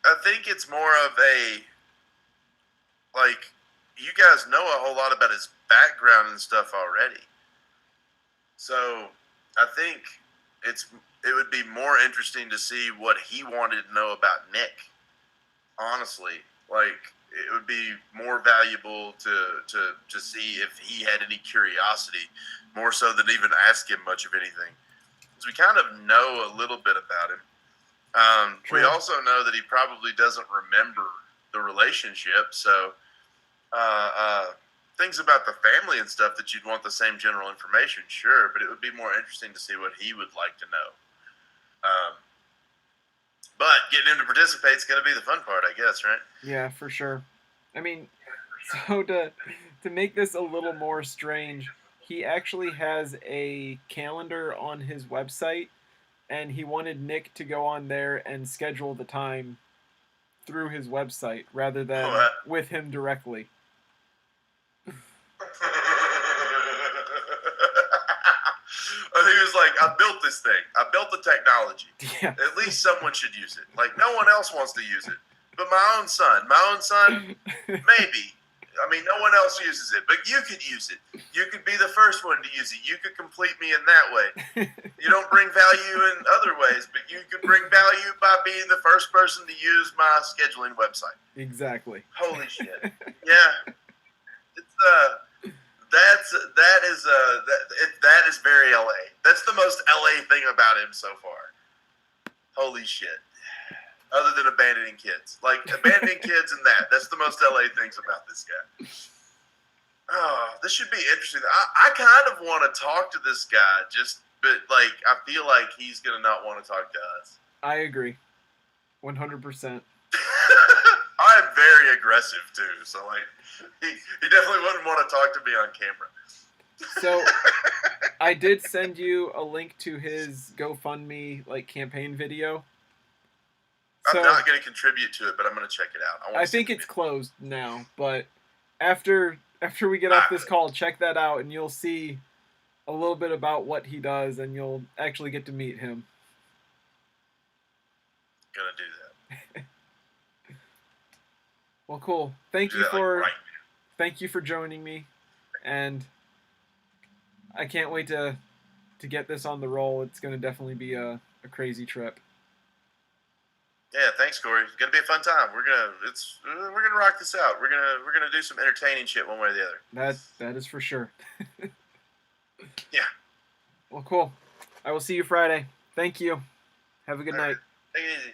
I think it's more of a, like, you guys know a whole lot about his background and stuff already. So I think it would be more interesting to see what he wanted to know about Nick. Honestly, like, it would be more valuable to see if he had any curiosity, more so than even ask him much of anything. Because we kind of know a little bit about him. We also know that he probably doesn't remember the relationship, so things about the family and stuff that you'd want the same general information, sure, but it would be more interesting to see what he would like to know. But getting him to participate is going to be the fun part, I guess, right? Yeah, for sure. I mean, so to make this a little more strange, he actually has a calendar on his website, and he wanted Nick to go on there and schedule the time through his website rather than with him directly. He was like, I built this thing. I built the technology. Yeah. At least someone should use it. Like, no one else wants to use it. But my own son, maybe. I mean, no one else uses it. But you could use it. You could be the first one to use it. You could complete me in that way. You don't bring value in other ways, but you could bring value by being the first person to use my scheduling website. Exactly. Holy shit. Yeah. It's that is very LA. That's the most LA thing about him so far. Holy shit. Other than abandoning kids. Like, abandoning kids and that's the most LA things about this guy. Oh, this should be interesting. I kind of want to talk to this guy, but like, I feel like he's going to not want to talk to us. I agree. 100%. I'm very aggressive too, so like, he definitely wouldn't want to talk to me on camera. So, I did send you a link to his GoFundMe like campaign video. So, I'm not going to contribute to it, but I'm going to check it out. I think it's closed now, but after we get off this call, check that out, and you'll see a little bit about what he does, and you'll actually get to meet him. Gonna do that. Well, cool. Thank you for joining me, and I can't wait to get this on the roll. It's gonna definitely be a crazy trip. Yeah, thanks, Corey. It's gonna be a fun time. We're gonna rock this out. We're gonna do some entertaining shit one way or the other. That is for sure. Yeah. Well, cool. I will see you Friday. Thank you. Have a good night. Take it easy.